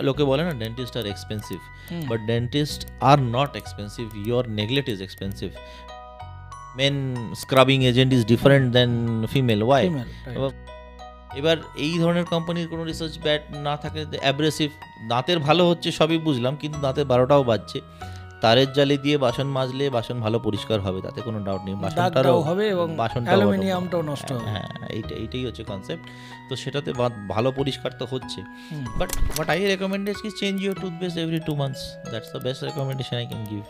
লোকে বলে না dentist are expensive, but dentist are not expensive, your neglect is expensive. Men scrubbing agent is different than female, why? এবার এই ধরনের কোম্পানির কোনো রিসার্চ ব্যাট না থাকে, অ্যাব্রেসিভ, দাঁতের ভালো হচ্ছে সবই বুঝলাম, কিন্তু দাঁতের 12টাও বাজছে, তারের জালি দিয়ে বাসন মাজলে বাসন ভালো পরিষ্কার হবে, তাতে কোনো ডাউট নেই, বাসনটাও হবে এবং অ্যালুমিনিয়ামটাও নষ্ট হবে। হ্যাঁ, এইটাই হচ্ছে কনসেপ্ট। তো সেটাতে ভালো পরিষ্কার তো হচ্ছে, but what I recommend is কি change your toothpaste every 2 months। That's the best recommendation I can give.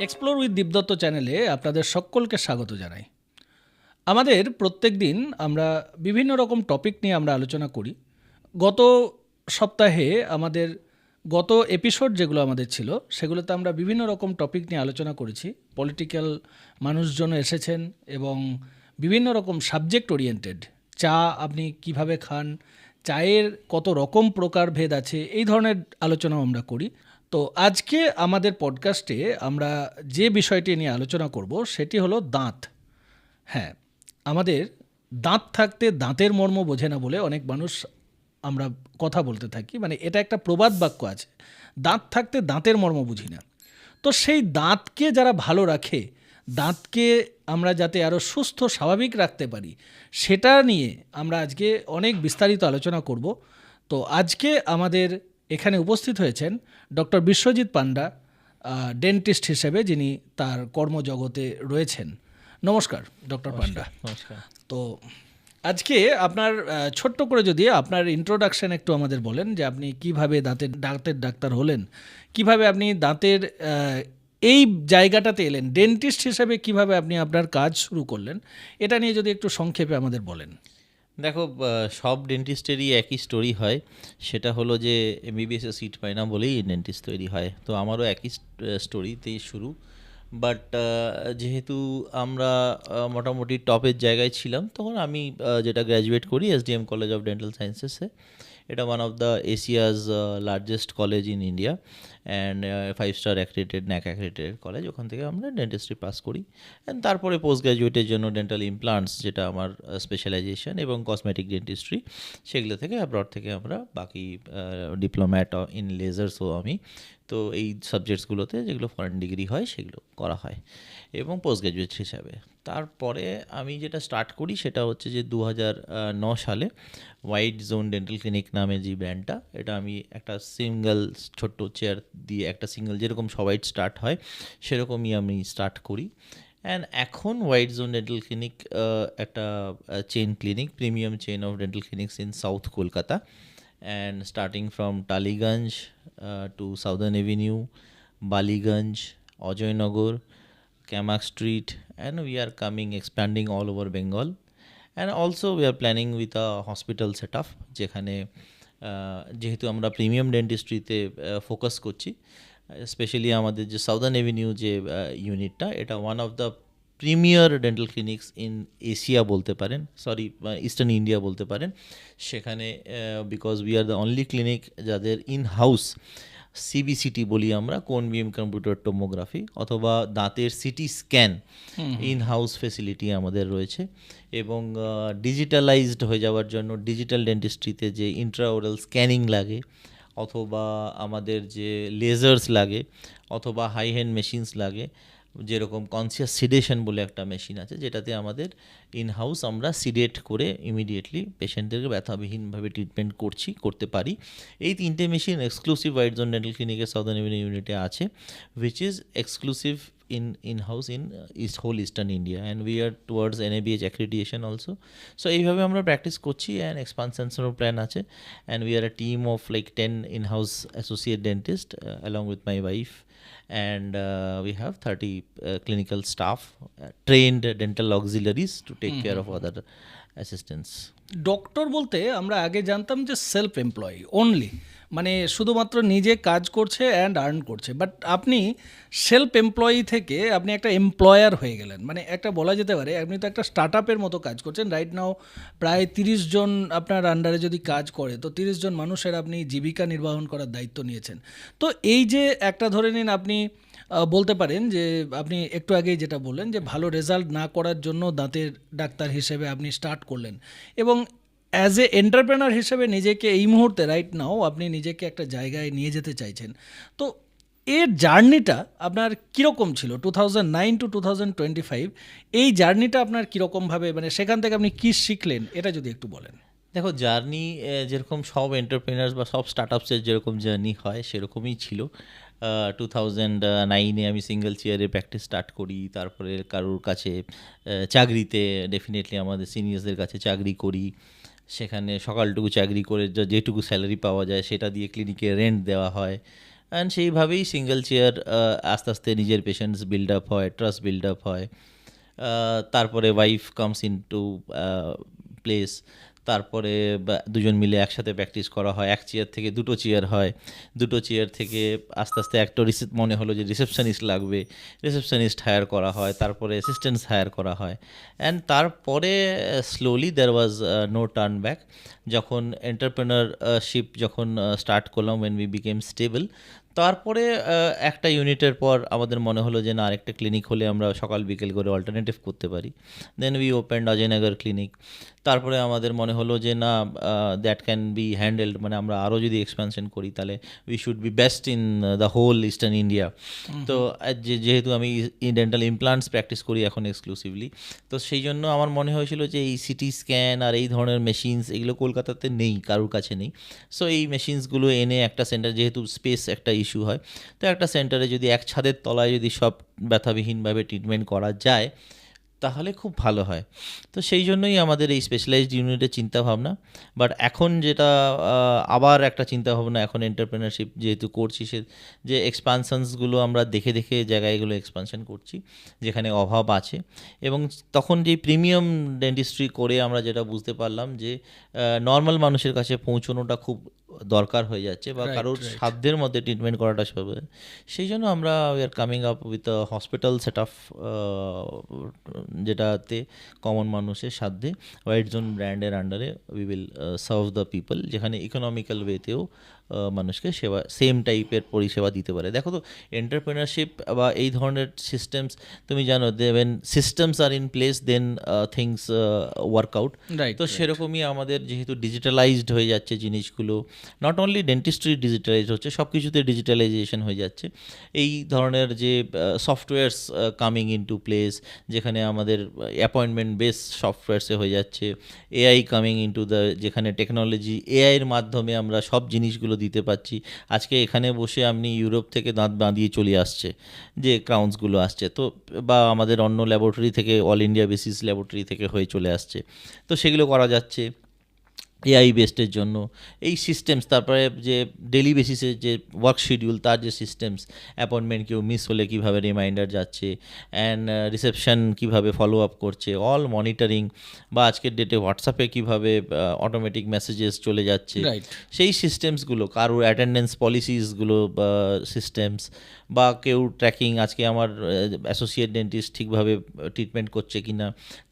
Explore with Dipdatta চ্যানেলে আপনাদের সকলকে স্বাগত জানাই। আমাদের প্রত্যেক দিন আমরা বিভিন্ন রকম টপিক নিয়ে আমরা আলোচনা করি। গত সপ্তাহে আমাদের গত এপিসোড যেগুলো আমাদের ছিল সেগুলোতে আমরা বিভিন্ন রকম টপিক নিয়ে আলোচনা করেছি। পলিটিক্যাল মানুষজন এসেছেন এবং বিভিন্ন রকম সাবজেক্ট ওরিয়েন্টেড, চা আপনি কিভাবে খান, চায়ের কত রকম প্রকারভেদ আছে, এই ধরনের আলোচনাও আমরা করি। তো আজকে আমাদের পডকাস্টে আমরা যে বিষয়টি নিয়ে আলোচনা করব সেটি হলো দাঁত। হ্যাঁ, আমাদের দাঁত থাকতে দাঁতের মর্ম বোঝে না বলে অনেক মানুষ আমরা কথা বলতে থাকি, মানে এটা একটা প্রবাদ বাক্য আছে, দাঁত থাকতে দাঁতের মর্ম বুঝি না। তো সেই দাঁতকে যারা ভালো রাখে, দাঁতকে আমরা যাতে আরও সুস্থ স্বাভাবিক রাখতে পারি, সেটা নিয়ে আমরা আজকে অনেক বিস্তারিত আলোচনা করব। তো আজকে আমাদের এখানে উপস্থিত হয়েছেন ডক্টর বিশ্বজিৎ পান্ডা, ডেন্টিস্ট হিসেবে যিনি তার কর্মজগতে রয়েছেন। নমস্কার ডক্টর পান্ডা। নমস্কার। তো আজকে আপনার ছোট্ট করে যদি আপনার ইন্ট্রোডাকশন একটু আমাদের বলেন, যে আপনি কিভাবে দাঁতের ডাক্তার হলেন, কিভাবে আপনি দাঁতের এই জায়গাটাতে এলেন, ডেন্টিস্ট হিসেবে কিভাবে আপনি আপনার কাজ শুরু করলেন, এটা নিয়ে যদি একটু সংক্ষেপে আমাদের বলেন। দেখো, সব ডেন্টিস্টেরই একই স্টোরি হয়, সেটা হলো যে এমবিবিএসে সিট পায় না বলেই ডেন্টিস্ট তৈরি হয়। তো আমারও একই স্টোরিতেই শুরু, বাট যেহেতু আমরা মোটামুটি টপের জায়গায় ছিলাম, তখন আমি যেটা গ্র্যাজুয়েট করি এসডিএম কলেজ অফ ডেন্টাল সায়েন্সেসে। এটা one of the Asia's largest college in India and 5-star accredited, NAAC accredited college. ওখান থেকে আমরা ডেন্টিস্ট্রি পাস করি, অ্যান্ড তারপরে পোস্ট গ্র্যাজুয়েটের জন্য ডেন্টাল ইমপ্লান্টস, যেটা আমার স্পেশালাইজেশন, এবং কসমেটিক ডেন্টিস্ট্রি, সেগুলো থেকে অ্যাব্রড থেকে আমরা বাকি ডিপ্লোম্যাট ইন লেজার্সও আমি। তো এই সাবজেক্টসগুলোতে যেগুলো ফরেন ডিগ্রি হয় সেগুলো করা হয়, এবং পোস্ট গ্র্যাজুয়েট হিসাবে। তারপরে আমি যেটা স্টার্ট করি সেটা হচ্ছে যে 2009 সালে হোয়াইট জোন ডেন্টাল ক্লিনিক নামে যে ব্র্যান্ডটা, এটা আমি একটা সিঙ্গেল ছোট্ট চেয়ার দিয়ে একটা সিঙ্গেল, যেরকম সবাই স্টার্ট হয় সেরকমই আমি স্টার্ট করি। অ্যান্ড এখন হোয়াইট জোন ডেন্টাল ক্লিনিক একটা chain clinic, premium chain of dental clinics in south Kolkata, and starting from Taliganj to Southern Avenue, Baliganj, Ajoynagar, Kamak Street, and we are expanding all over Bengal. And also we are planning with a hospital setup, যেখানে যেহেতু আমরা premium ডেন্টিস্ট্রিতে focus করছি, specially আমাদের যে southern Avenue যে ইউনিটটা, এটা one of the premier dental clinics in Asia বলতে পারেন, সরি ইস্টার্ন ইন্ডিয়া বলতে পারেন। সেখানে because we are the only clinic যাদের ইন হাউস সিবিসিটি বলি আমরা, কোন বিম কম্পিউটার টোমোগ্রাফি অথবা দাঁতের CT scan in house facility আমাদের রয়েছে, এবং ডিজিটালাইজড হয়ে যাওয়ার জন্য ডিজিটাল ডেন্টিস্ট্রিতে যে ইন্ট্রাওরাল স্ক্যানিং লাগে, অথবা আমাদের যে লেজার্স লাগে, অথবা হাই হ্যান্ড মেশিনস লাগে, যেরকম কনসিয়াস সিডেশন বলে একটা মেশিন আছে, যেটাতে আমাদের ইন হাউস আমরা সিডেট করে ইমিডিয়েটলি পেশেন্টদেরকে ব্যথাবিহীনভাবে ট্রিটমেন্ট করতে পারি। এই 3টে machine exclusive white zone dental ক্লিনিকের সাউদার্ন এভিনিউ ইউনিটে আছে, which is exclusive in-house in whole Eastern India, and we are towards NABH accreditation also. So এইভাবে আমরা প্র্যাকটিস করছি, and expansionও প্ল্যান আছে, and we are a team of like 10 in-house associate dentist along with my wife, and we have 30 clinical staff, trained dental auxiliaries to take care of other assistants. Doctor বলতে আমরা আগে জানতাম যে self employee only, মানে শুধুমাত্র নিজে কাজ করছে অ্যান্ড আর্ন করছে, বাট আপনি সেলফ এমপ্লয়ি থেকে আপনি একটা এমপ্লয়ার হয়ে গেলেন, মানে একটা বলা যেতে পারে আপনি তো একটা স্টার্ট আপের মতো কাজ করছেন রাইট নাও। প্রায় 30 জন আপনার আন্ডারে যদি কাজ করে, তো 30 জন মানুষের আপনি জীবিকা নির্বাহন করার দায়িত্ব নিয়েছেন। তো এই যে একটা ধরে নিন আপনি বলতে পারেন যে আপনি একটু আগেই যেটা বললেন যে ভালো রেজাল্ট না করার জন্য দাঁতের ডাক্তার হিসেবে আপনি স্টার্ট করলেন, এবং অ্যাজ এ এন্টারপ্রেনার হিসেবে নিজেকে এই মুহূর্তে রাইট নাও আপনি নিজেকে একটা জায়গায় নিয়ে যেতে চাইছেন। তো এর জার্নিটা আপনার কীরকম ছিল 2009 টু 2025? এই জার্নিটা আপনার কীরকমভাবে, মানে সেখান থেকে আপনি কী শিখলেন এটা যদি একটু বলেন। দেখো, জার্নি যেরকম সব এন্টারপ্রেনার্স বা সব স্টার্টআপসের যেরকম জার্নি হয় সেরকমই ছিল। 2009-এ আমি সিঙ্গেল চেয়ারে প্র্যাকটিস স্টার্ট করি, তারপরে কারোর কাছে চাকরিতে, ডেফিনেটলি আমাদের সিনিয়র্সদের কাছে চাকরি করি, সেখানে সকালটুকু চাকরি করে যেটুকু স্যালারি পাওয়া যায় সেটা দিয়ে ক্লিনিকে রেন্ট দেওয়া হয়, অ্যান্ড সেইভাবেই সিঙ্গেল চেয়ার আস্তে আস্তে নিজের পেশেন্টস বিল্ড আপ হয়, ট্রাস্ট বিল্ড আপ হয়। তারপরে wife comes in two place, তারপরে দুজন মিলে একসাথে প্র্যাকটিস করা হয়, এক চেয়ার থেকে দুটো চেয়ার হয়, দুটো চেয়ার থেকে আস্তে আস্তে একটা মনে হলো যে রিসেপশনিস্ট লাগবে, রিসেপশনিস্ট হায়ার করা হয়, তারপরে অ্যাসিস্ট্যান্টস হায়ার করা হয়, অ্যান্ড তারপরে slowly there was no turn back. যখন এন্টারপ্রেনারশিপ যখন স্টার্ট করলাম, ওয়েন উই বিকেম স্টেবল, তারপরে একটা ইউনিটের পর আমাদের মনে হলো যে না, আরেকটা ক্লিনিক হলে আমরা সকাল বিকেল করে অল্টারনেটিভ করতে পারি। Then we opened Ajaynagar clinic. তারপরে আমাদের মনে হলো যে না, দ্যাট ক্যান বি হ্যান্ডেলড, মানে আমরা আরও যদি এক্সপ্যানশন করি তাহলে we should be best in the whole eastern India. তো যেহেতু আমি ডেন্টাল ইমপ্লান্টস প্র্যাকটিস করি এখন এক্সক্লুসিভলি, তো সেই জন্য আমার মনে হয়েছিল যে এই সিটি স্ক্যান আর এই ধরনের মেশিনস এগুলো কলকাতাতে নেই, কারোর কাছে নেই। সো এই মেশিনসগুলো এনে একটা সেন্টার, যেহেতু স্পেস একটা ইস্যু হয়, তো একটা সেন্টারে যদি এক ছাদের তলায় যদি সব ব্যথাবিহীনভাবে ট্রিটমেন্ট করা যায় তাহলে খুব ভালো হয়। তো সেই জন্যই আমাদের এই স্পেশালাইজড ইউনিটের চিন্তাভাবনা। বাট এখন যেটা আবার একটা চিন্তাভাবনা, এখন এন্টারপ্রেনারশিপ যেহেতু করছি, সে যে এক্সপানশনসগুলো আমরা দেখে দেখে জায়গাগুলো এক্সপানশন করছি যেখানে অভাব আছে। এবং তখন যে প্রিমিয়াম ডেন্টিস্ট্রি করে আমরা যেটা বুঝতে পারলাম যে নর্মাল মানুষের কাছে পৌঁছানোটা খুব দরকার হয়ে যাচ্ছে, বা কারোর সাধ্যের মধ্যে ট্রিটমেন্ট করাটা সব, সেই জন্য আমরা we are coming up with a hospital set up, যেটাতে কমন মানুষের সাধ্যে হোয়াইট জোন ব্র্যান্ডের আন্ডারে we will serve the people, যেখানে ইকোনমিক্যাল ওয়েতেও মানুষকে সেবা সেম টাইপের পরিষেবা দিতে পারে। দেখো তো, এন্টারপ্রেনারশিপ বা এই ধরনের সিস্টেমস, তুমি জানো then systems are in place, then things work out. তো সেরকমই আমাদের যেহেতু ডিজিটালাইজড হয়ে যাচ্ছে জিনিসগুলো, নট অনলি ডেন্টিস্ট্রি ডিজিটালাইজড হচ্ছে, সব কিছুতে ডিজিটালাইজেশন হয়ে যাচ্ছে। এই ধরনের যে সফটওয়্যারস কামিং ইন টু প্লেস, যেখানে আমাদের অ্যাপয়েন্টমেন্ট বেস সফটওয়্যারসে হয়ে যাচ্ছে, এআই কামিং ইনটু দ্য, যেখানে টেকনোলজি এআইয়ের মাধ্যমে আমরা সব জিনিসগুলো দিতে পারছি। আজকে এখানে বসে আপনি ইউরোপ থেকে দাঁত বাঁধিয়ে চলে আসছে যে ক্রাউন্সগুলো আসছে, তো বা আমাদের অন্য ল্যাবরেটরি থেকে, অল ইন্ডিয়া বেসিস ল্যাবরেটরি থেকে হয়ে চলে আসছে, তো সেগুলো করা যাচ্ছে এআই বেসডের জন্য। এই সিস্টেমস, তারপরে যে ডেলি বেসিসে যে ওয়ার্ক শিডিউল, তার যে সিস্টেমস, অ্যাপয়েন্টমেন্ট কেউ মিস হলে কীভাবে রিমাইন্ডার যাচ্ছে, অ্যান্ড রিসেপশন কীভাবে ফলো আপ করছে, অল মনিটরিং, বা আজকের ডেটে হোয়াটসঅ্যাপে কীভাবে অটোমেটিক মেসেজেস চলে যাচ্ছে, সেই সিস্টেমসগুলো, কারোর অ্যাটেন্ডেন্স পলিসিসগুলো বা সিস্টেমস, বা কেউ ট্র্যাকিং, আজকে আমার অ্যাসোসিয়েট ডেন্টিস্ট ঠিকভাবে ট্রিটমেন্ট করছে কি না,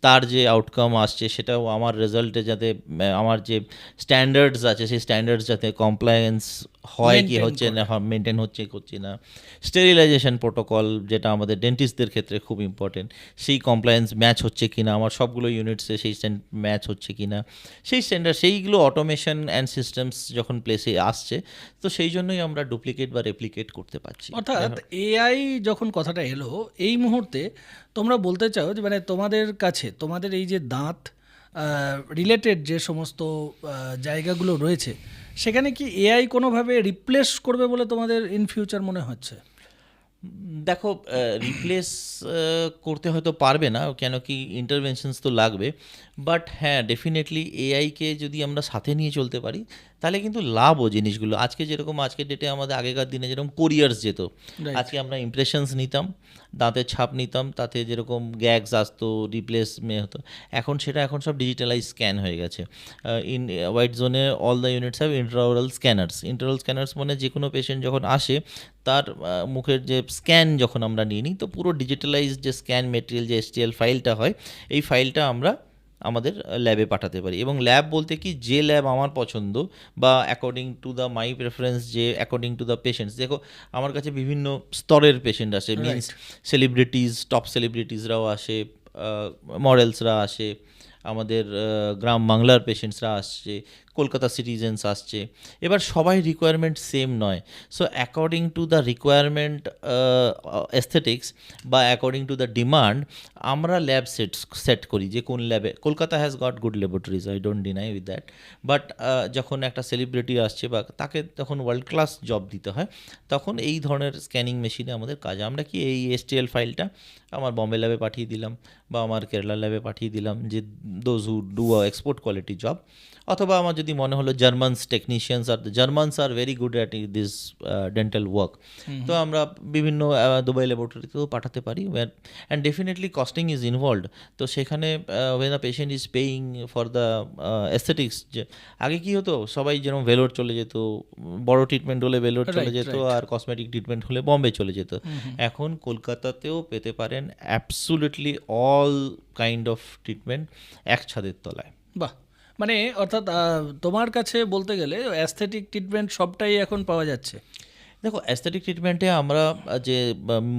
তার যে আউটকাম আসছে সেটাও আমার রেজাল্টে, যাতে আমার যে স্ট্যান্ডার্ডস আছে সেই স্ট্যান্ডার্ডস যাতে কমপ্লায়েন্স হয় কি হচ্ছে না, মেনটেন হচ্ছে করছি না, স্টেরিলাইজেশন প্রোটোকল যেটা আমাদের ডেন্টিস্টদের ক্ষেত্রে খুব ইম্পর্টেন্ট, সেই কমপ্লায়েন্স ম্যাচ হচ্ছে কি না, আমার সবগুলো ইউনিটসে সেই ম্যাচ হচ্ছে কি না, সেই স্ট্যান্ডার্ড, সেইগুলো অটোমেশন অ্যান্ড সিস্টেমস যখন প্লেসে আসছে, তো সেই জন্যই আমরা ডুপ্লিকেট বা রেপ্লিকেট করতে পারছি। অর্থাৎ এআই যখন কথাটা এলো, এই মুহূর্তে তোমরা বলতে চাও যে মানে তোমাদের কাছে তোমাদের এই যে দাঁত রিলেটেড যে সমস্ত জায়গাগুলো রয়েছে, সেখানে কি এআই কোনোভাবে রিপ্লেস করবে বলে তোমাদের ইন ফিউচার মনে হচ্ছে? দেখো, রিপ্লেস করতে হয়তো পারবে না, কেন কি ইন্টারভেনশনস তো লাগবে, বাট হ্যাঁ, ডেফিনেটলি এআইকে যদি আমরা সাথে নিয়ে চলতে পারি তাহলে কিন্তু লাভও জিনিসগুলো। আজকে যেরকম আজকের ডেটে আমাদের আগেকার দিনে যেরকম কোরিয়ার্স যেত, Right. আজকে আমরা ইমপ্রেশনস নিতাম, দাঁতের ছাপ নিতাম, তাতে যেরকম গ্যাগস আসতো, রিপ্লেসমেন্ট হতো, এখন সব ডিজিটালাইজ স্ক্যান হয়ে গেছে। ইন হোয়াইট জোনে all the units have intraoral scanners. Intraoral scanners মানে যে কোনো পেশেন্ট যখন আসে তার মুখের যে স্ক্যান যখন আমরা নিই তো পুরো ডিজিটালাইজ যে স্ক্যান মেটেরিয়াল যে এসটিএল ফাইলটা হয়, এই ফাইলটা আমরা আমাদের ল্যাবে পাঠাতে পারি। এবং ল্যাব বলতে কি, যে ল্যাব আমার পছন্দ বা according to the my preference, যে অ্যাকর্ডিং টু দ্য পেশেন্টস। দেখো আমার কাছে বিভিন্ন স্তরের পেশেন্ট আসে, মিনস সেলিব্রিটিজ, টপ সেলিব্রিটিসরাও আসে, মডেলসরা আসে, আমাদের গ্রাম বাংলার পেশেন্টসরা আসছে, কলকাতা সিটিজেন্স আসছে। এবার সবাই রিকোয়ারমেন্ট সেম নয়। So according to the requirement aesthetics বা অ্যাকর্ডিং টু দ্য ডিমান্ড আমরা ল্যাব সেট করি যে কোন ল্যাবে। Kolkata has got good laboratories, I don't deny with that, but যখন একটা সেলিব্রিটি আসছে বা তাকে তখন ওয়ার্ল্ড ক্লাস জব দিতে হয়, তখন এই ধরনের স্ক্যানিং মেশিনে আমাদের কাজ। আমরা কি এই এসটিএল ফাইলটা আমার বম্বে ল্যাবে পাঠিয়ে দিলাম বা আমার কেরালা ল্যাবে পাঠিয়ে দিলাম, যে those who do export quality job. অথবা আমার যদি মনে হলো Germans technicians are Germans are very good at this dental work, তো আমরা বিভিন্ন দুবাই ল্যাবরেটরিতেও পাঠাতে পারি। And definitely costing is involved. তো সেখানে when the patient is paying for the aesthetics, যে আগে কী হতো, সবাই যেরকম ভেলোর চলে যেত, বড় ট্রিটমেন্ট হলে ভেলোর চলে যেত, আর কসমেটিক ট্রিটমেন্ট হলে বম্বে চলে যেত। এখন কলকাতাতেও পেতে পারেন absolutely all kind of treatment এক ছাদের তলায়। বাহ, মানে অর্থাৎ তোমার কাছে বলতে গেলে অ্যাস্থেটিক ট্রিটমেন্ট সবটাই এখন পাওয়া যাচ্ছে। দেখো, অ্যাস্থেটিক ট্রিটমেন্টে আমরা যে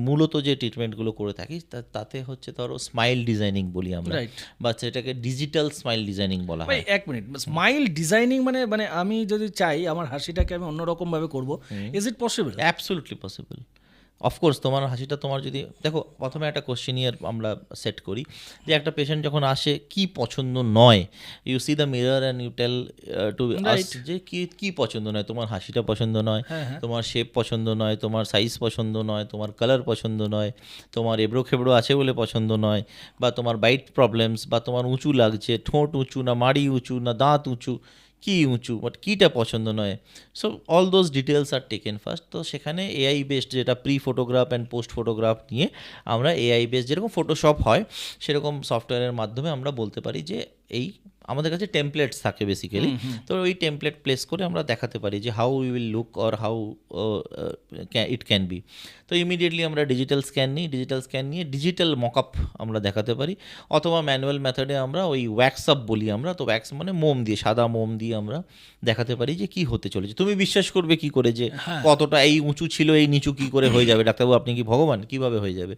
মূলত যে ট্রিটমেন্টগুলো করে থাকি তাতে হচ্ছে ধরো স্মাইল ডিজাইনিং বলি আমরা, Right. বা সেটাকে ডিজিটাল স্মাইল ডিজাইনিং বলা ভাই হয়। এক মিনিট, স্মাইল ডিজাইনিং মানে মানে আমি যদি চাই আমার হাসিটাকে আমি অন্যরকমভাবে করব, is it possible? Absolutely possible. Of course তোমার হাসিটা, তোমার যদি দেখো, প্রথমে একটা কোশ্চেনিয়ার আমরা সেট করি যে একটা পেশেন্ট যখন আসে কি পছন্দ নয়, you see the mirror and you tell to us যে কি পছন্দ নয়। তোমার হাসিটা পছন্দ নয়, তোমার শেপ পছন্দ নয়, তোমার সাইজ পছন্দ নয়, তোমার কালার পছন্দ নয়, তোমার এবড়ো খেবড়ো আছে বলে পছন্দ নয়, বা তোমার বাইট প্রবলেমস, বা তোমার উঁচু লাগছে, ঠোঁট উঁচু না মাড়ি উঁচু না দাঁত উঁচু, কি উঁচু, বাট কীটা পছন্দ নয়। So all those details are taken first. তো সেখানে এআই বেসড, যেটা pre photograph and post photograph নিয়ে আমরা এআই বেসড, যেরকম ফটোশপ হয় সেরকম সফটওয়্যারের মাধ্যমে আমরা বলতে পারি যে এই আমাদের কাছে টেমপ্লেটস থাকে বেসিক্যালি। তো ওই টেমপ্লেট প্লেস করে আমরা দেখাতে পারি যে how we will look or how it can be. তো ইমিডিয়েটলি আমরা ডিজিটাল স্ক্যান নিয়ে ডিজিটাল মকআপ আমরা দেখাতে পারি, অথবা ম্যানুয়াল মেথডে আমরা ওই ওয়্যাক্স আপ বলি আমরা। তো ওয়্যাক্স মানে মোম দিয়ে, সাদা মোম দিয়ে আমরা দেখাতে পারি যে কি হতে চলেছে। তুমি বিশ্বাস করবে কি করে যে কতটা এই উঁচু ছিল এই নিচু কি করে হয়ে যাবে? ডাক্তারবাবু আপনি কি ভগবান, কিভাবে হয়ে যাবে?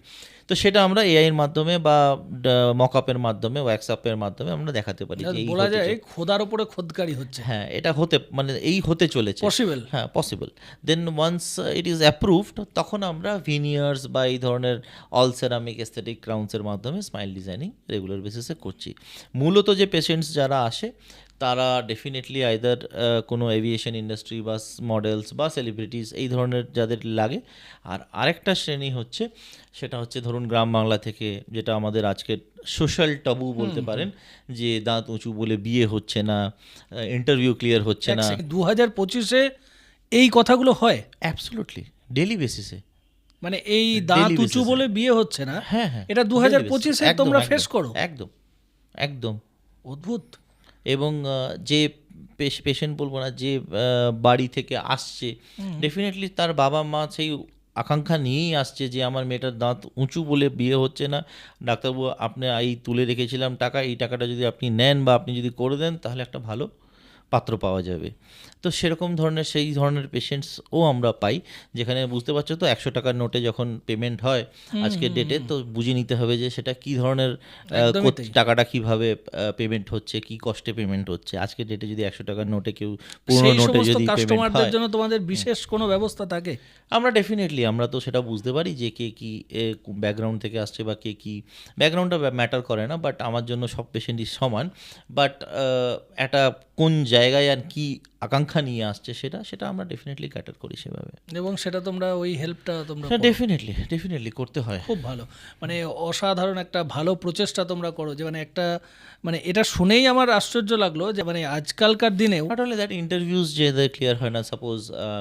তো সেটা আমরা এআইয়ের মাধ্যমে বা মকআপের মাধ্যমে, ওয়্যাক্সআপের মাধ্যমে আমরা দেখাতে পারি যে এই বলা যায় খোদার উপরে খোদকারি হচ্ছে। হ্যাঁ, এটা মানে এই হতে চলেছে, পসিবল। হ্যাঁ possible. Then once it is approved, তখন আমরা ভিনিয়ার্স বা এই ধরনের অল সেরামিক এস্থেটিক ক্রাউন্সের মাধ্যমে স্মাইল ডিজাইনিং রেগুলার বেসিসে করছি। মূলত যে পেশেন্টস যারা আসে তারা ডেফিনেটলি আইদার কোনো এভিয়েশন ইন্ডাস্ট্রি বা মডেলস বা সেলিব্রিটিস এই ধরনের যাদের লাগে। আর আরেকটা শ্রেণী হচ্ছে, সেটা হচ্ছে ধরুন গ্রাম বাংলা থেকে, যেটা আমাদের আজকের সোশ্যাল টাবু বলতে পারেন, যে দাঁত উঁচু বলে বিয়ে হচ্ছে না, ইন্টারভিউ ক্লিয়ার হচ্ছে না। 2025-এ এই কথাগুলো হয় অ্যাবসলুটলি ডেলি বেসিসে, মানে এই দাঁত উঁচু বলে বিয়ে হচ্ছে না। হ্যাঁ হ্যাঁ, এটা 2025-এ তোমরা ফেস করো? একদম একদম অদ্ভুত। এবং যে পেশেন্ট বলবো না, যে বাড়ি থেকে আসছে, ডেফিনেটলি তার বাবা মা সেই আকাঙ্ক্ষা নিয়েই আসছে যে আমার মেয়েটার দাঁত উঁচু বলে বিয়ে হচ্ছে না, ডাক্তারবাবু আপনি এই তুলে রেখেছিলাম টাকা, এই টাকাটা যদি আপনি নেন বা আপনি যদি করে দেন তাহলে একটা ভালো পাত্র পাওয়া যাবে। তো সেরকম ধরনের সেই ধরনের পেশেন্টসও আমরা পাই, যেখানে বুঝতে পারছো তো 100 টাকার নোটে যখন পেমেন্ট হয় আজকের ডেটে, তো বুঝে নিতে হবে যে সেটা কি ধরনের টাকাটা কিভাবে পেমেন্ট হচ্ছে, কি কষ্টে পেমেন্ট হচ্ছে। আজকের ডেটে যদি 100 টাকার নোটে কেউ পুরনো নোটে যদি পেমেন্ট হয়, জন্য তোমাদের বিশেষ কোনো ব্যবস্থা থাকে? আমরা ডেফিনেটলি আমরা তো সেটা বুঝতে পারি যে কে কি ব্যাকগ্রাউন্ড থেকে আসছে বা কে কি ব্যাকগ্রাউন্ডটা ম্যাটার করে না, বাট আমার জন্য সব পেশেন্টই সমান। বাট একটা কোন জায়গায় আর কি আকাঙ্ক্ষা নিয়ে আসছে সেটা সেটা আমরা ডেফিনেটলি ক্যাটার করি সেভাবে। এবং সেটা তোমরা ওই হেল্পটা তোমরা হ্যাঁ, করো। ডেফিনেটলি করতে হয়। খুব ভালো, মানে অসাধারণ একটা ভালো প্রচেষ্টা তোমরা করো, যে মানে একটা মানে এটা শুনেই আমার আশ্চর্য লাগলো যে মানে আজকালকার দিনেও নট অনলি দ্যাট, ইন্টারভিউজ যে ক্লিয়ার হয় না, সাপোজ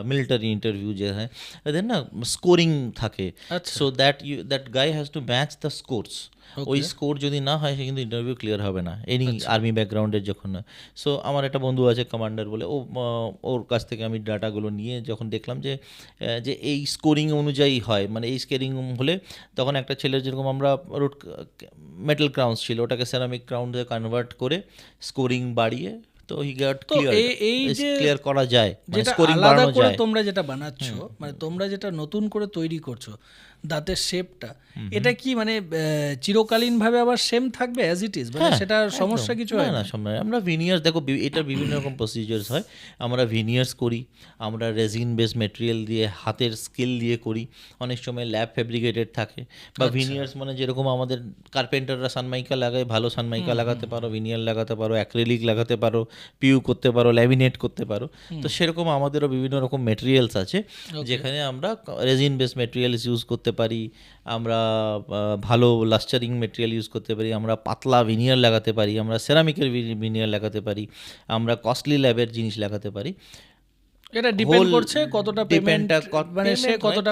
মিলিটারি ইন্টারভিউ যে হয় এদের না স্কোরিং থাকে, আচ্ছা, so that guy has to match the scores. ওই ওকে, স্কোর যদি না হয় সে কিন্তু ইন্টারভিউ ক্লিয়ার হবে না, এনি আর্মি ব্যাকগ্রাউন্ডের যখন না। সো আমার একটা বন্ধু আছে কমান্ডার বলে, ওর কাছ থেকে আমি ডাটাগুলো নিয়ে যখন দেখলাম যে এই স্কোরিং অনুযায়ী হয়, মানে এই স্কোরিং হলে তখন একটা ছেলের যেরকম আমরা রুট মেটাল ক্রাউন্স ছিল ওটাকে সেরামিক ক্রাউন্ডে কনভার্ট করে স্কোরিং বাড়িয়ে, তো হি গট তো ক্লিয়ার, এই যে ক্লিয়ার করা যায়, মানে যেটা স্কোরিং আলাদা বাড়ানো করে যায়। তোমরা যেটা বানাচ্ছ, মানে তোমরা যেটা নতুন করে তৈরি করছো দাঁতের শেপটা, এটা কি মানে চিরকালীন ভাবে আবার সেম থাকবে অ্যাজ ইট ইজ, মানে হ্যাঁ, সেটা সমস্যা একদম। কিছু না হয় না না? সময় আমরা ভিনিয়ার্স দেখো, এটার বিভিন্ন রকম প্রসিজার্স হয়। আমরা ভিনিয়ার্স করি, আমরা রেজিন বেস মেটেরিয়াল দিয়ে হাতের স্কিল দিয়ে করি, অনেক সময় ল্যাব ফেব্রিকেটেড থাকে, বা ভিনিয়ার্স মানে যেরকম আমাদের কার্পেন্টাররা সানমাইকা লাগায়, ভালো সানমাইকা লাগাতে পারো, ভিনিয়ার লাগাতে পারো, অ্যাক্রিলিক লাগাতে পারো, পিউ করতে পারো, ল্যামিনেট করতে পারো। তো সেরকম আমাদেরও বিভিন্ন রকম মেটেরিয়ালস আছে যেখানে আমরা রেজিন বেস মেটেরিয়ালস ইউজ করতে পারি, আমরা ভালো লাস্টারিং মেটেরিয়াল ইউজ করতে পারি, আমরা পাতলা ভিনিয়ার লাগাতে পারি, আমরা সেরামিকের ভিনিয়ার লাগাতে পারি, আমরা কস্টলি ল্যাবের জিনিস লাগাতে পারি। এটা ডিপেন্ড করছে কতটা পেমেন্ট, মানে সে কতটা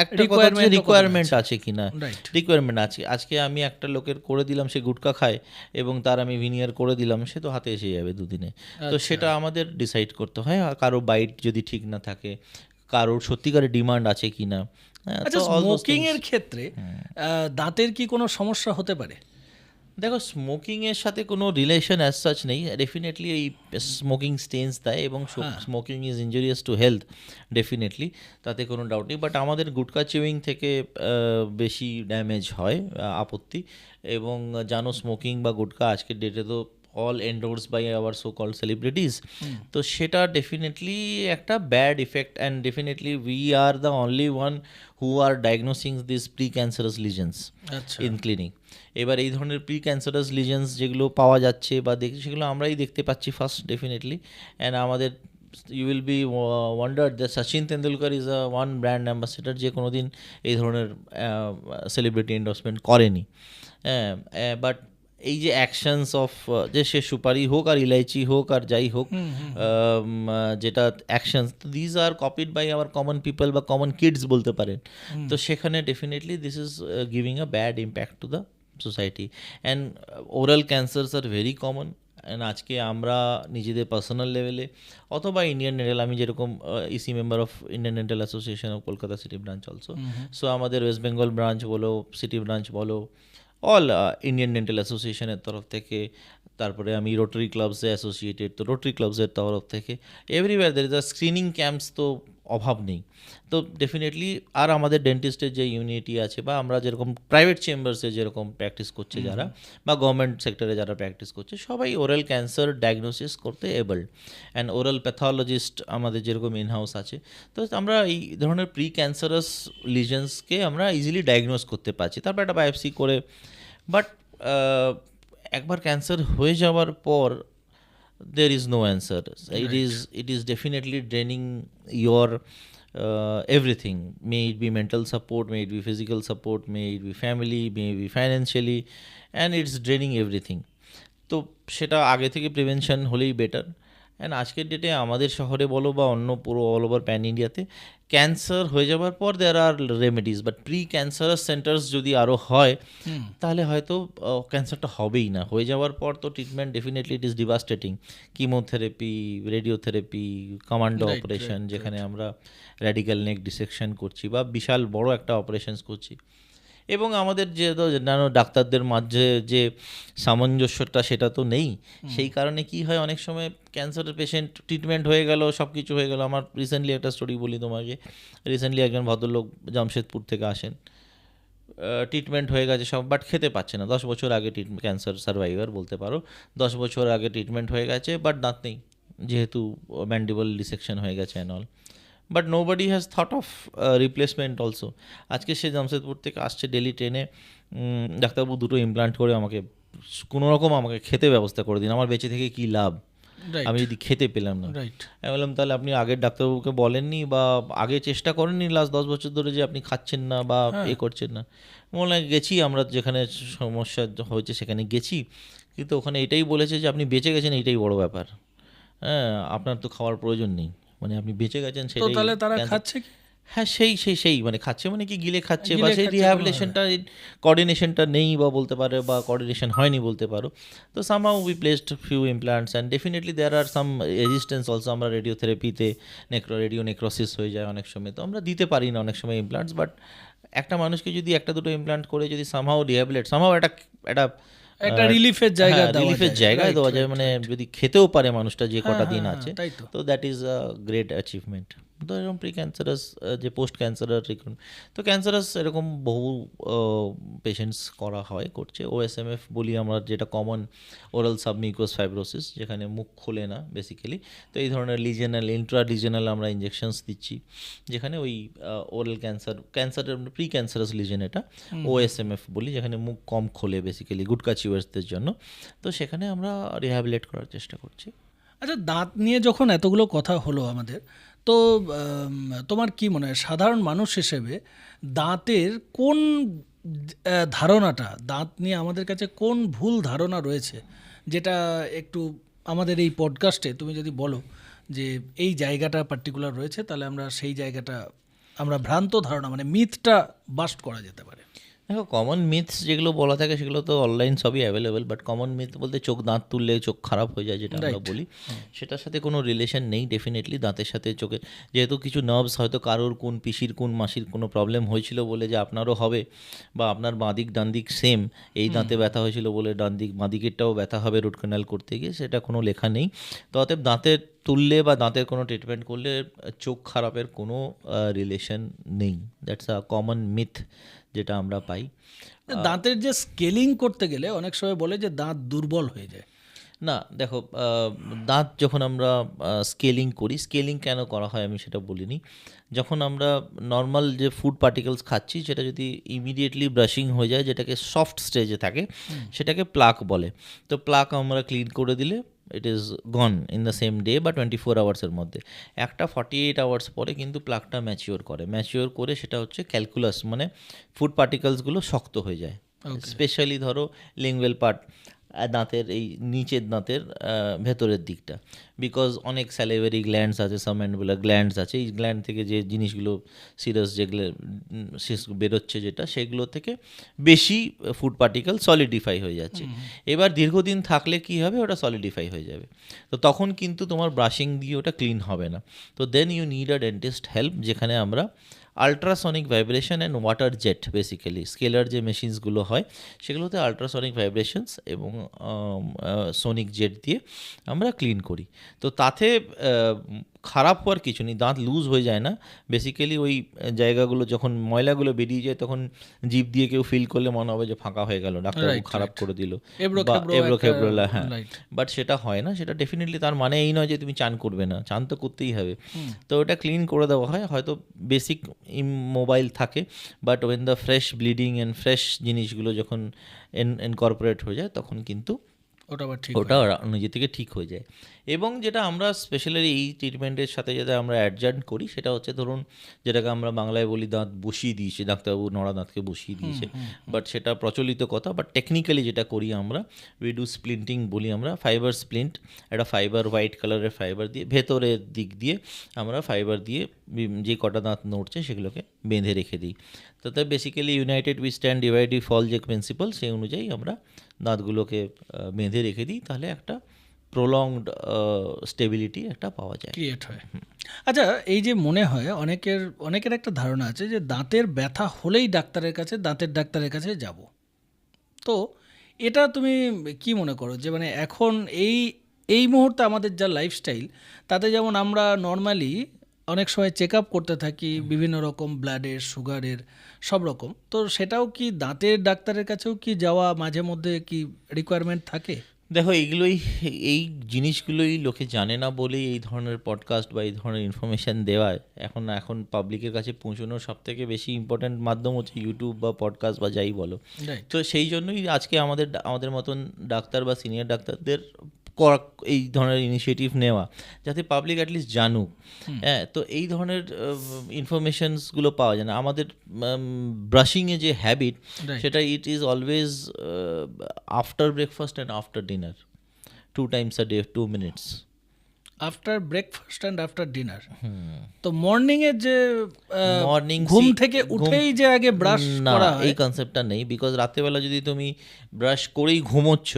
একটা কথা হচ্ছে রিকোয়ারমেন্ট আছে কিনা, রাইট। রিকোয়ারমেন্ট আছে। আজকে আমি একটা লোকের করে দিলাম, সে গুটকা খায় এবং তার আমি ভিনিয়ার করে দিলাম, সে তো হাতে এসে যাবে দুদিনে। তো সেটা আমাদের ডিসাইড করতে হয়, আর কারো বাইট যদি ঠিক না থাকে, কারোর সত্যিকারের ডিমান্ড আছে কিনা। হ্যাঁ, আচ্ছা, তো all those স্মোকিং things- এর ক্ষেত্রে দাঁতের কি কোনো সমস্যা হতে পারে? দেখো, স্মোকিংয়ের সাথে কোনো রিলেশন অ্যাজ সাচ নেই, ডেফিনেটলি এই স্মোকিং স্টেন্স দেয় এবং smoking is injurious to health, definitely, তাতে কোনো ডাউট নেই। বাট আমাদের গুটকা চিউইং থেকে বেশি ড্যামেজ হয়, আপত্তি। এবং জানো স্মোকিং বা গুটকা আজকের ডেটে তো all endorse by our so called celebrities, তো সেটা ডেফিনেটলি একটা bad effect, and definitely we are the only one who are diagnosing this pre cancerous lesions আচ্ছা, ইন ক্লিনিক। এবার এই ধরনের প্রি ক্যান্সারাস লিজেন্স যেগুলো পাওয়া যাচ্ছে বা দেখছি, সেগুলো আমরাই দেখতে পাচ্ছি ফার্স্ট, ডেফিনেটলি। অ্যান্ড আমাদের you will be wonder the Sachin Tendulkar is a one brand ambassador যে কোনো দিন এই ধরনের সেলিব্রিটি এন্ডোর্সমেন্ট করেনি। বাট এই যে অ্যাকশনস অফ, যে সে সুপারি হোক আর ইলাইচি হোক আর যাই হোক, যেটা actions, these are copied by our common people বা কমন কিডস বলতে পারেন। তো সেখানে definitely this is giving a bad impact to the society. And oral cancers are very common. And আজকে আমরা নিজেদের পার্সোনাল লেভেলে অথবা ইন্ডিয়ান ডেন্টাল, আমি যেরকম EC member of Indian dental association of Kolkata city branch also, so আমাদের West Bengal branch বলো, city branch বলো, অল ইন্ডিয়ান ডেন্টাল অ্যাসোসিয়েশনের তরফ থেকে, তারপরে আমি রোটারি ক্লাবসে অ্যাসোসিয়েটেড, তো রোটারি ক্লাবসের তরফ থেকে everywhere there is a screening camps, তো অভাব নেই। তো ডেফিনেটলি আর আমাদের ডেন্টিস্টের যে ইউনিটি আছে, বা আমরা যেরকম প্রাইভেট চেম্বার্সে যেরকম প্র্যাকটিস করছে যারা, বা গভর্নমেন্ট সেক্টরে যারা প্র্যাকটিস করছে, সবাই ওরাল ক্যান্সার ডায়াগনোসিস করতে এবলড। অ্যান্ড ওরাল প্যাথোলজিস্ট আমাদের যেরকম ইনহাউস আছে, তো আমরা এই ধরনের প্রি ক্যান্সারাস লিজেন্সকে আমরা ইজিলি ডায়াগনোস করতে পারছি, তারপর একটা বায়োপসি করে। বাট একবার ক্যান্সার হয়ে যাওয়ার পর there is no answer. It is definitely draining your everything. May it be mental support, may it be physical support, may it be family, may it be financially, and it's draining everything. তো সেটা আগে থেকে prevention হলেই better. And আজকের ডেটে আমাদের শহরে বলো বা অন্য পুরো অল ওভার প্যান ইন্ডিয়াতে, ক্যান্সার হয়ে যাওয়ার পর there are remedies, but precancerous centres যদি আরও হয় তাহলে হয়তো ক্যান্সারটা হবেই না। হয়ে যাওয়ার পর তো treatment definitely it is devastating. Chemotherapy, radiotherapy, commando operation, যেখানে আমরা র্যাডিক্যাল নেক ডিসেকশন করছি বা বিশাল বড় একটা অপারেশনস করছি। এবং আমাদের যে অন্যান্য ডাক্তারদের মাঝে যে সামঞ্জস্যটা সেটা তো নেই। সেই কারণে কি হয়, অনেক সময় ক্যান্সারের পেশেন্ট ট্রিটমেন্ট হয়ে গেল, সব কিছু হয়ে গেল। আমার রিসেন্টলি একটা স্টোরি বলি তোমাকে। রিসেন্টলি একজন ভদ্রলোক জামশেদপুর থেকে আসেন, ট্রিটমেন্ট হয়ে গেছে সব, বাট খেতে পাচ্ছে না। 10 বছর আগে ক্যান্সার সার্ভাইভার বলতে পারো, 10 বছর আগে ট্রিটমেন্ট হয়ে গেছে, বাট দাঁত নেই, যেহেতু ম্যান্ডিবল ডিসেকশন হয়ে গেছে and all. But nobody has thought of replacement also. আজকে সে জামশেদপুর থেকে আসছে ডেলি ট্রেনে, ডাক্তারবাবু দুটো ইমপ্লান্ট করে আমাকে কোনো রকম আমাকে খেতে ব্যবস্থা করে দিন, আমার বেঁচে থেকে কী লাভ। রাইট, আমি যদি খেতে পেলাম না। রাইট। আমি বললাম তাহলে আপনি আগের ডাক্তারবাবুকে বলেননি বা আগে চেষ্টা করেননি লাস্ট 10 বছর ধরে যে আপনি খাচ্ছেন না বা হ্যাঁ। করছেন না? বললাম গেছি, আমরা যেখানে সমস্যা হয়েছে সেখানে গেছি, কিন্তু ওখানে এটাই বলেছে যে আপনি বেঁচে গেছেন, এইটাই বড় ব্যাপার। হ্যাঁ, আপনার তো খাওয়ার প্রয়োজন নেই, মানে আপনি বেঁচে গেছেন তো সেটাই তাহলে তারা ক্যান্সার। খাচ্ছে কি? হ্যাঁ, সেই মানে খাচ্ছে, মানে কি গিলে খাচ্ছে, বা গিলে সেই খাচ্ছে কোনোভাবে? রিহ্যাবিলিটেশনটা কোঅর্ডিনেশনটা নেই বা বলতে পারে, বা কোঅর্ডিনেশন হয়নি বলতে পারো। তো somehow we placed few implants and definitely there are some resistance also. আমরা রেডিওথেরাপিতে রেডিও নেক্রোসিস হয়ে যায় অনেক সময়, তো আমরা দিতে পারি না অনেক সময় ইমপ্লান্টস। বাট একটা মানুষকে যদি একটা দুটো ইমপ্লান্ট করে যদি সামহাউ রিহ্যাবিলিটেট, সামহাউ একটা একটা রিলিফের জায়গা হ্যাঁ, দেওয়া রিলিফের যায়। জায়গায় রাইট, দেওয়া যায়, রাইট, মানে রাইট। যদি খেতেও পারে মানুষটা যে হ্যাঁ, কটা হ্যাঁ, দিন হ্যাঁ, আছে, তাই তো। তো that is a great achievement. তো এরকম প্রি ক্যান্সারাস, যে পোস্ট ক্যান্সারার ট্রিটমেন্ট, তো ক্যান্সারাস এরকম বহু পেশেন্টস করা হয়, করছে। OSMF বলি আমরা, যেটা কমন ওরাল সাবমিউকাস ফাইব্রোসিস, যেখানে মুখ খোলে না বেসিক্যালি। তো এই ধরনের লিজেনাল, ইন্ট্রা লিজেনাল আমরা ইঞ্জেকশনস দিচ্ছি, যেখানে ওই ওরাল ক্যান্সারের প্রি ক্যান্সারাস লিজেন, এটা OSMF বলি, যেখানে মুখ কম খোলে বেসিক্যালি গুটকা চিওয়ার্সদের জন্য। তো সেখানে আমরা রিহ্যাবিলিটেট করার চেষ্টা করছি। আচ্ছা, দাঁত নিয়ে যখন এতগুলো কথা হলো আমাদের, তো তোমার কি মনে হয় সাধারণ মানুষ হিসেবে দাঁতের কোন ধারণাটা, দাঁত নিয়ে আমাদের কাছে কোন ভুল ধারণা রয়েছে, যেটা একটু আমাদের এই পডকাস্টে তুমি যদি বলো যে এই জায়গাটা পার্টিকুলার রয়েছে, তাহলে আমরা সেই জায়গাটা, আমরা ভ্রান্ত ধারণা মানে মিথটা বাস্ট করা যেতে পারে। দেখো, কমন মিথস যেগুলো বলা থাকে সেগুলো তো অনলাইন সবই অ্যাভেলেবেল, বাট কমন মিথ বলতে চোখ, দাঁত তুললে চোখ খারাপ হয়ে যায়, যেটা আমরা Right. বলি, সেটার সাথে কোনো রিলেশন নেই ডেফিনেটলি। দাঁতের সাথে চোখের যেহেতু কিছু নার্ভস, হয়তো কারোর কোন পিসির কোন মাসির কোনো প্রবলেম হয়েছিল বলে যে আপনারও হবে, বা আপনার বাঁদিক ডান দিক সেম, এই দাঁতে ব্যথা হয়েছিল বলে ডান দিক বাঁদিকেরটাও ব্যথা হবে রুট ক্যানাল করতে গিয়ে, সেটা কোনো লেখা নেই। তো অতএব দাঁতের তুললে বা দাঁতের কোনো ট্রিটমেন্ট করলে চোখ খারাপের কোনো রিলেশন নেই। দ্যাটস আ কমন মিথ যেটা আমরা পাই। দাঁতের যে স্কেলিং করতে গেলে অনেক সময় বলে যে দাঁত দুর্বল হয়ে যায়। না, দেখো, দাঁত যখন আমরা স্কেলিং করি, স্কেলিং কেন করা হয় আমি সেটা বলিনি। যখন আমরা নর্মাল যে ফুড পার্টিকেলস খাচ্ছি, সেটা যদি ইমিডিয়েটলি ব্রাশিং হয়ে যায়, যেটাকে সফট স্টেজে থাকে, সেটাকে প্লাক বলে। তো প্লাক আমরা ক্লিন করে দিলে it is gone in the same day বা 24 আওয়ার্সের মধ্যে। একটা 48 আওয়ার্স পরে কিন্তু প্লাকটা ম্যাচিওর করে, সেটা হচ্ছে ক্যালকুলাস, মানে ফুড পার্টিকেলসগুলো শক্ত হয়ে যায়। স্পেশালি ধরো লিঙ্গুয়াল পার্ট, দাঁতের এই নিচের দাঁতের ভেতরের দিকটা, বিকজ অনেক স্যালিভারি গ্ল্যান্ডস আছে, সাবম্যান্ডিবুলার গ্ল্যান্ডস আছে, এই গ্ল্যান্ড থেকে যে জিনিসগুলো সিরাস যেগুলো বেরোচ্ছে, যেটা সেগুলো থেকে বেশি ফুড পার্টিকেল সলিডিফাই হয়ে যাচ্ছে। এবার দীর্ঘদিন থাকলে কি হবে, ওটা সলিডিফাই হয়ে যাবে। তো তখন কিন্তু তোমার ব্রাশিং দিয়ে ওটা ক্লিন হবে না। তো then you need a dentist help, যেখানে আমরা ultrasonic vibration and water jet, basically scaler যে মেশিনসগুলো হয় সেগুলোতে আলট্রাসনিক ভাইব্রেশনস এবং সোনিক জেট দিয়ে আমরা ক্লিন করি। তো তাতে খারাপ হওয়ার কিছু নেই, দাঁত লুজ হয়ে যায় না। বেসিক্যালি ওই জায়গাগুলো যখন ময়লাগুলো বেরিয়ে যায়, তখন জিভ দিয়ে কেউ ফিল করলে মনে হবে যে ফাঁকা হয়ে গেল, ডাক্তারবাবু Right, খারাপ right. করে দিল, এবড়ো বা খেবড়ো এবড়ো একটা, খেবড়োলা, হ্যাঁ। right. বাট সেটা হয় না, সেটা ডেফিনেটলি তার মানে এই নয় যে তুমি চান করবে না, চান তো করতেই হবে। তো ওটা ক্লিন করে দেওয়া হয়, হয়তো বেসিক মোবাইল থাকে, but when the fresh bleeding and fresh জিনিসগুলো যখন ইনকর্পোরেট হয়ে যায়, তখন কিন্তু ওটা আবার ঠিক ওটা নিজে থেকে ঠিক হয়ে যায়। এবং যেটা আমরা স্পেশালি এই ট্রিটমেন্টের সাথে যেটা আমরা অ্যাডজাস্ট করি, সেটা হচ্ছে ধরুন, যেটাকে আমরা বাংলায় বলি দাঁত বসিয়ে দিয়েছে, ডাক্তারবাবু নড়া দাঁতকে বসিয়ে দিয়েছে, বাট সেটা প্রচলিত কথা। বাট টেকনিক্যালি যেটা করি আমরা, উই ডু স্প্লিন্টিং বলি আমরা, ফাইবার স্প্লিন্ট, একটা ফাইবার হোয়াইট কালারের ফাইবার দিয়ে ভেতরের দিক দিয়ে আমরা ফাইবার দিয়ে যে কটা দাঁত নড়ছে সেগুলোকে বেঁধে রেখে দিই। তাতে basically united we stand, divide we fall যে প্রিন্সিপাল, সেই অনুযায়ী আমরা দাঁতগুলোকে বেঁধে রেখে দিই, তাহলে একটা প্রলংড স্টেবিলিটি একটা পাওয়া যায়, ক্রিয়েট হয়। আচ্ছা, এই যে মনে হয় অনেকের একটা ধারণা আছে যে দাঁতের ব্যথা হলেই দাঁতের ডাক্তারের কাছে যাব। তো এটা তুমি কি মনে করো যে মানে এখন এই মুহূর্তে আমাদের যা লাইফস্টাইল, তাতে যেমন আমরা নর্মালি অনেক সময় চেক আপ করতে থাকি, বিভিন্ন রকম ব্লাডের, সুগারের, সব রকম, তো সেটাও কি দাঁতের ডাক্তারের কাছেও কি যাওয়া মাঝে মধ্যে কি রিকোয়ারমেন্ট থাকে? দেখো, এই জিনিসগুলোই লোকে জানে না বলেই এই ধরনের পডকাস্ট বা এই ধরনের ইনফরমেশান দেওয়া এখন পাবলিকের কাছে পৌঁছানোর সবথেকে বেশি ইম্পর্ট্যান্ট মাধ্যম হচ্ছে ইউটিউব বা পডকাস্ট বা যাই বলো। রাইট। তো সেই জন্যই আজকে আমাদের মতন ডাক্তার বা সিনিয়র ডাক্তারদের এই ধরনের ইনিশিয়েটিভ নেওয়া যাতে পাবলিক অ্যাটলিস্ট জানুক। হ্যাঁ, তো এই ধরনের ইনফরমেশনসগুলো পাওয়া যায় না। আমাদের ব্রাশিংয়ে যে হ্যাবিট Right. সেটা ইট is always after breakfast and after dinner, 2 times a day, 2 minutes. After breakfast and after dinner. তো মর্নিং এর যে মর্নিং ঘুম থেকে উঠেই যে আগে ব্রাশ না, করা হয়, এই কনসেপ্টটা নেই, বিকজ রাত্রেবেলা যদি তুমি ব্রাশ করেই ঘুমোচ্ছ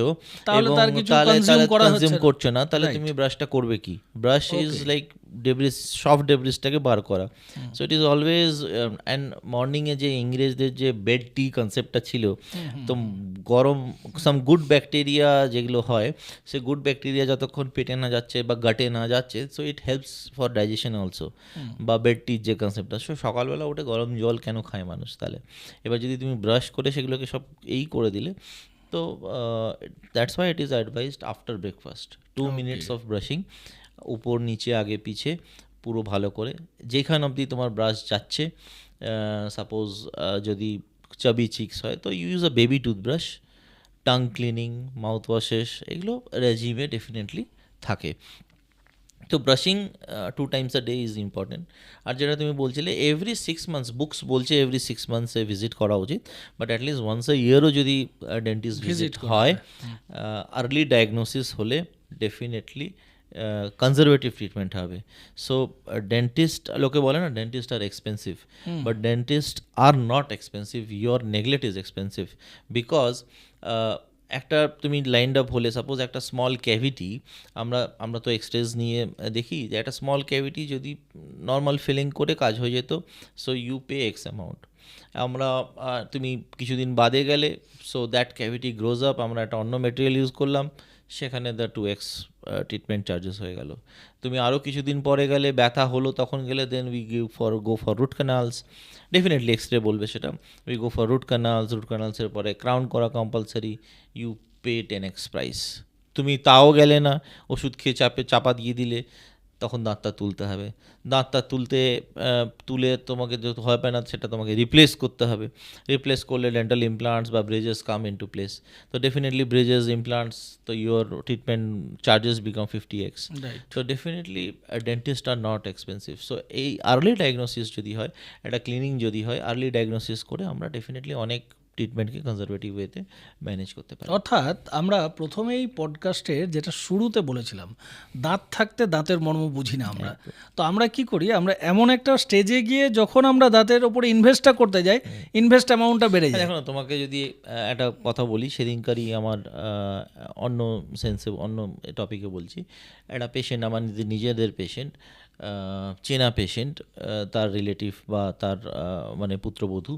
তাহলে এবং তার কিছু তাহলে consume করা কনজিউম হচ্ছে না। করছো না, তাহলে Right. তুমি ব্রাশটা করবে কি? Brush is Okay. Like debris, soft ডেব্রিসটাকে বার করা। So it is always, and মর্নিংয়ে যে ইংরেজদের যে বেড টি কনসেপ্টটা ছিল, তো গরম সাম গুড ব্যাকটেরিয়া যেগুলো হয়, সে গুড ব্যাকটেরিয়া যতক্ষণ পেটে না যাচ্ছে বা গাটে না যাচ্ছে, so it helps for digestion also. বা বেড টির যে কনসেপ্টটা, সো সকালবেলা উঠে গরম জল কেন খায় মানুষ তাহলে? এবার যদি তুমি ব্রাশ করে সেগুলোকে সব এই করে দিলে, তো that's why it is advised after breakfast 2 minutes of brushing, উপর নিচে আগে পিছে পুরো ভালো করে, যেখান অবধি তোমার ব্রাশ যাচ্ছে। সাপোজ যদি চাবি চিক্স হয় তো use a baby toothbrush, tongue cleaning, mouthwashes, এগুলো রেজিমে ডেফিনেটলি থাকে। তো brushing 2 times a day is important. আর যেটা তুমি বলছিলে এভরি 6 months, বুকস বলছে এভরি 6 months-এ ভিজিট করা উচিত, বাট অ্যাটলিস্ট ওয়ান্স আ ইয়ারও যদি ডেন্টিস্ট ভিজিট হয়, আর্লি ডায়াগনোসিস হলে ডেফিনেটলি কনজারভেটিভ ট্রিটমেন্ট হবে। সো ডেন্টিস্ট, লোকে বলে না dentist are expensive, but dentist are not expensive, your neglect is expensive. Because একটা তুমি লাইন্ড আপ হলে, সাপোজ একটা স্মল ক্যাভিটি, আমরা তো এক্সরেজ নিয়ে দেখি যে একটা স্মল ক্যাভিটি যদি নর্মাল ফিলিং করে কাজ হয়ে যেত, so you pay X amount. আমরা তুমি কিছুদিন বাদে গেলে, so that cavity grows up, আমরা একটা অন্য মেটেরিয়াল ইউজ করলাম, সেখানে দ্য 2x ট্রিটমেন্ট চার্জেস হয়ে গেল। তুমি আরও কিছুদিন পরে গেলে, ব্যথা হলো তখন গেলে, then we go for root canals, definitely x-ray বলবে সেটা, উই গো ফর রুট ক্যানালসের পরে ক্রাউন করা compulsory, you pay 10x price. তুমি তাও গেলে না, ওষুধ খেয়ে চাপা দিয়ে দিলে, তখন দাঁতটা তুলতে হবে। দাঁতটা তুলে তোমাকে যেহেতু হবে না, সেটা তোমাকে রিপ্লেস করতে হবে। রিপ্লেস করলে ডেন্টাল ইমপ্লান্টস বা ব্রেজেস কাম ইন টু প্লেস। তো ডেফিনেটলি ব্রেজেস, ইমপ্লান্টস, তো your treatment charges become 50x। Right. তো definitely dentist are not expensive. So এই আর্লি ডায়াগনোসিস যদি হয়, একটা ক্লিনিং যদি হয়, আর্লি ডায়াগনোসিস করে আমরা ডেফিনেটলি অনেক ট্রিটমেন্টকে কনজারভেটিভ ওয়েতে ম্যানেজ করতে পারি। অর্থাৎ আমরা প্রথমেই পডকাস্টের যেটা শুরুতে বলেছিলাম, দাঁত থাকতে দাঁতের মর্ম বুঝি না আমরা। তো আমরা কি করি, আমরা এমন একটা স্টেজে গিয়ে যখন আমরা দাঁতের ওপরে ইনভেস্টটা করতে যাই, ইনভেস্ট অ্যামাউন্টটা বেড়ে যায়। দেখো না, তোমাকে যদি একটা কথা বলি, সেদিনকারই আমার অন্য সেন্সে, অন্য টপিকে বলছি, একটা পেশেন্ট, আমার নিজেদের পেশেন্ট, চেনা পেশেন্ট, তার রিলেটিভ বা তার মানে পুত্রবধূ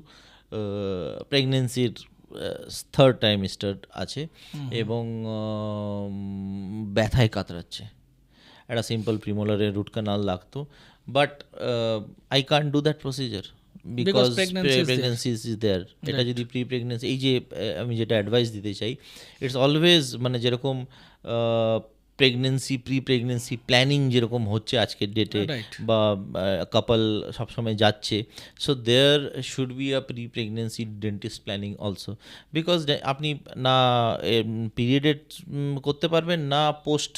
প্রেগনেন্সির 3rd trimester আছে এবং ব্যথায় কাতরাচ্ছে। একটা সিম্পল প্রিমোলারের রুট ক্যানাল লাগতো, but I can't do that procedure because pregnancy is there. এটা যদি প্রি প্রেগনেন্সি, এই যে আমি যেটা অ্যাডভাইস দিতে চাই, ইটস অলওয়েজ, মানে যেরকম প্রি প্রেগনেন্সি প্ল্যানিং যেরকম হচ্ছে আজকের ডেটে, বা কাপল সবসময় যাচ্ছে, so there should be a pre pregnancy dentist planning also. Because আপনি না পিরিয়ডেড করতে পারবেন, না পোস্ট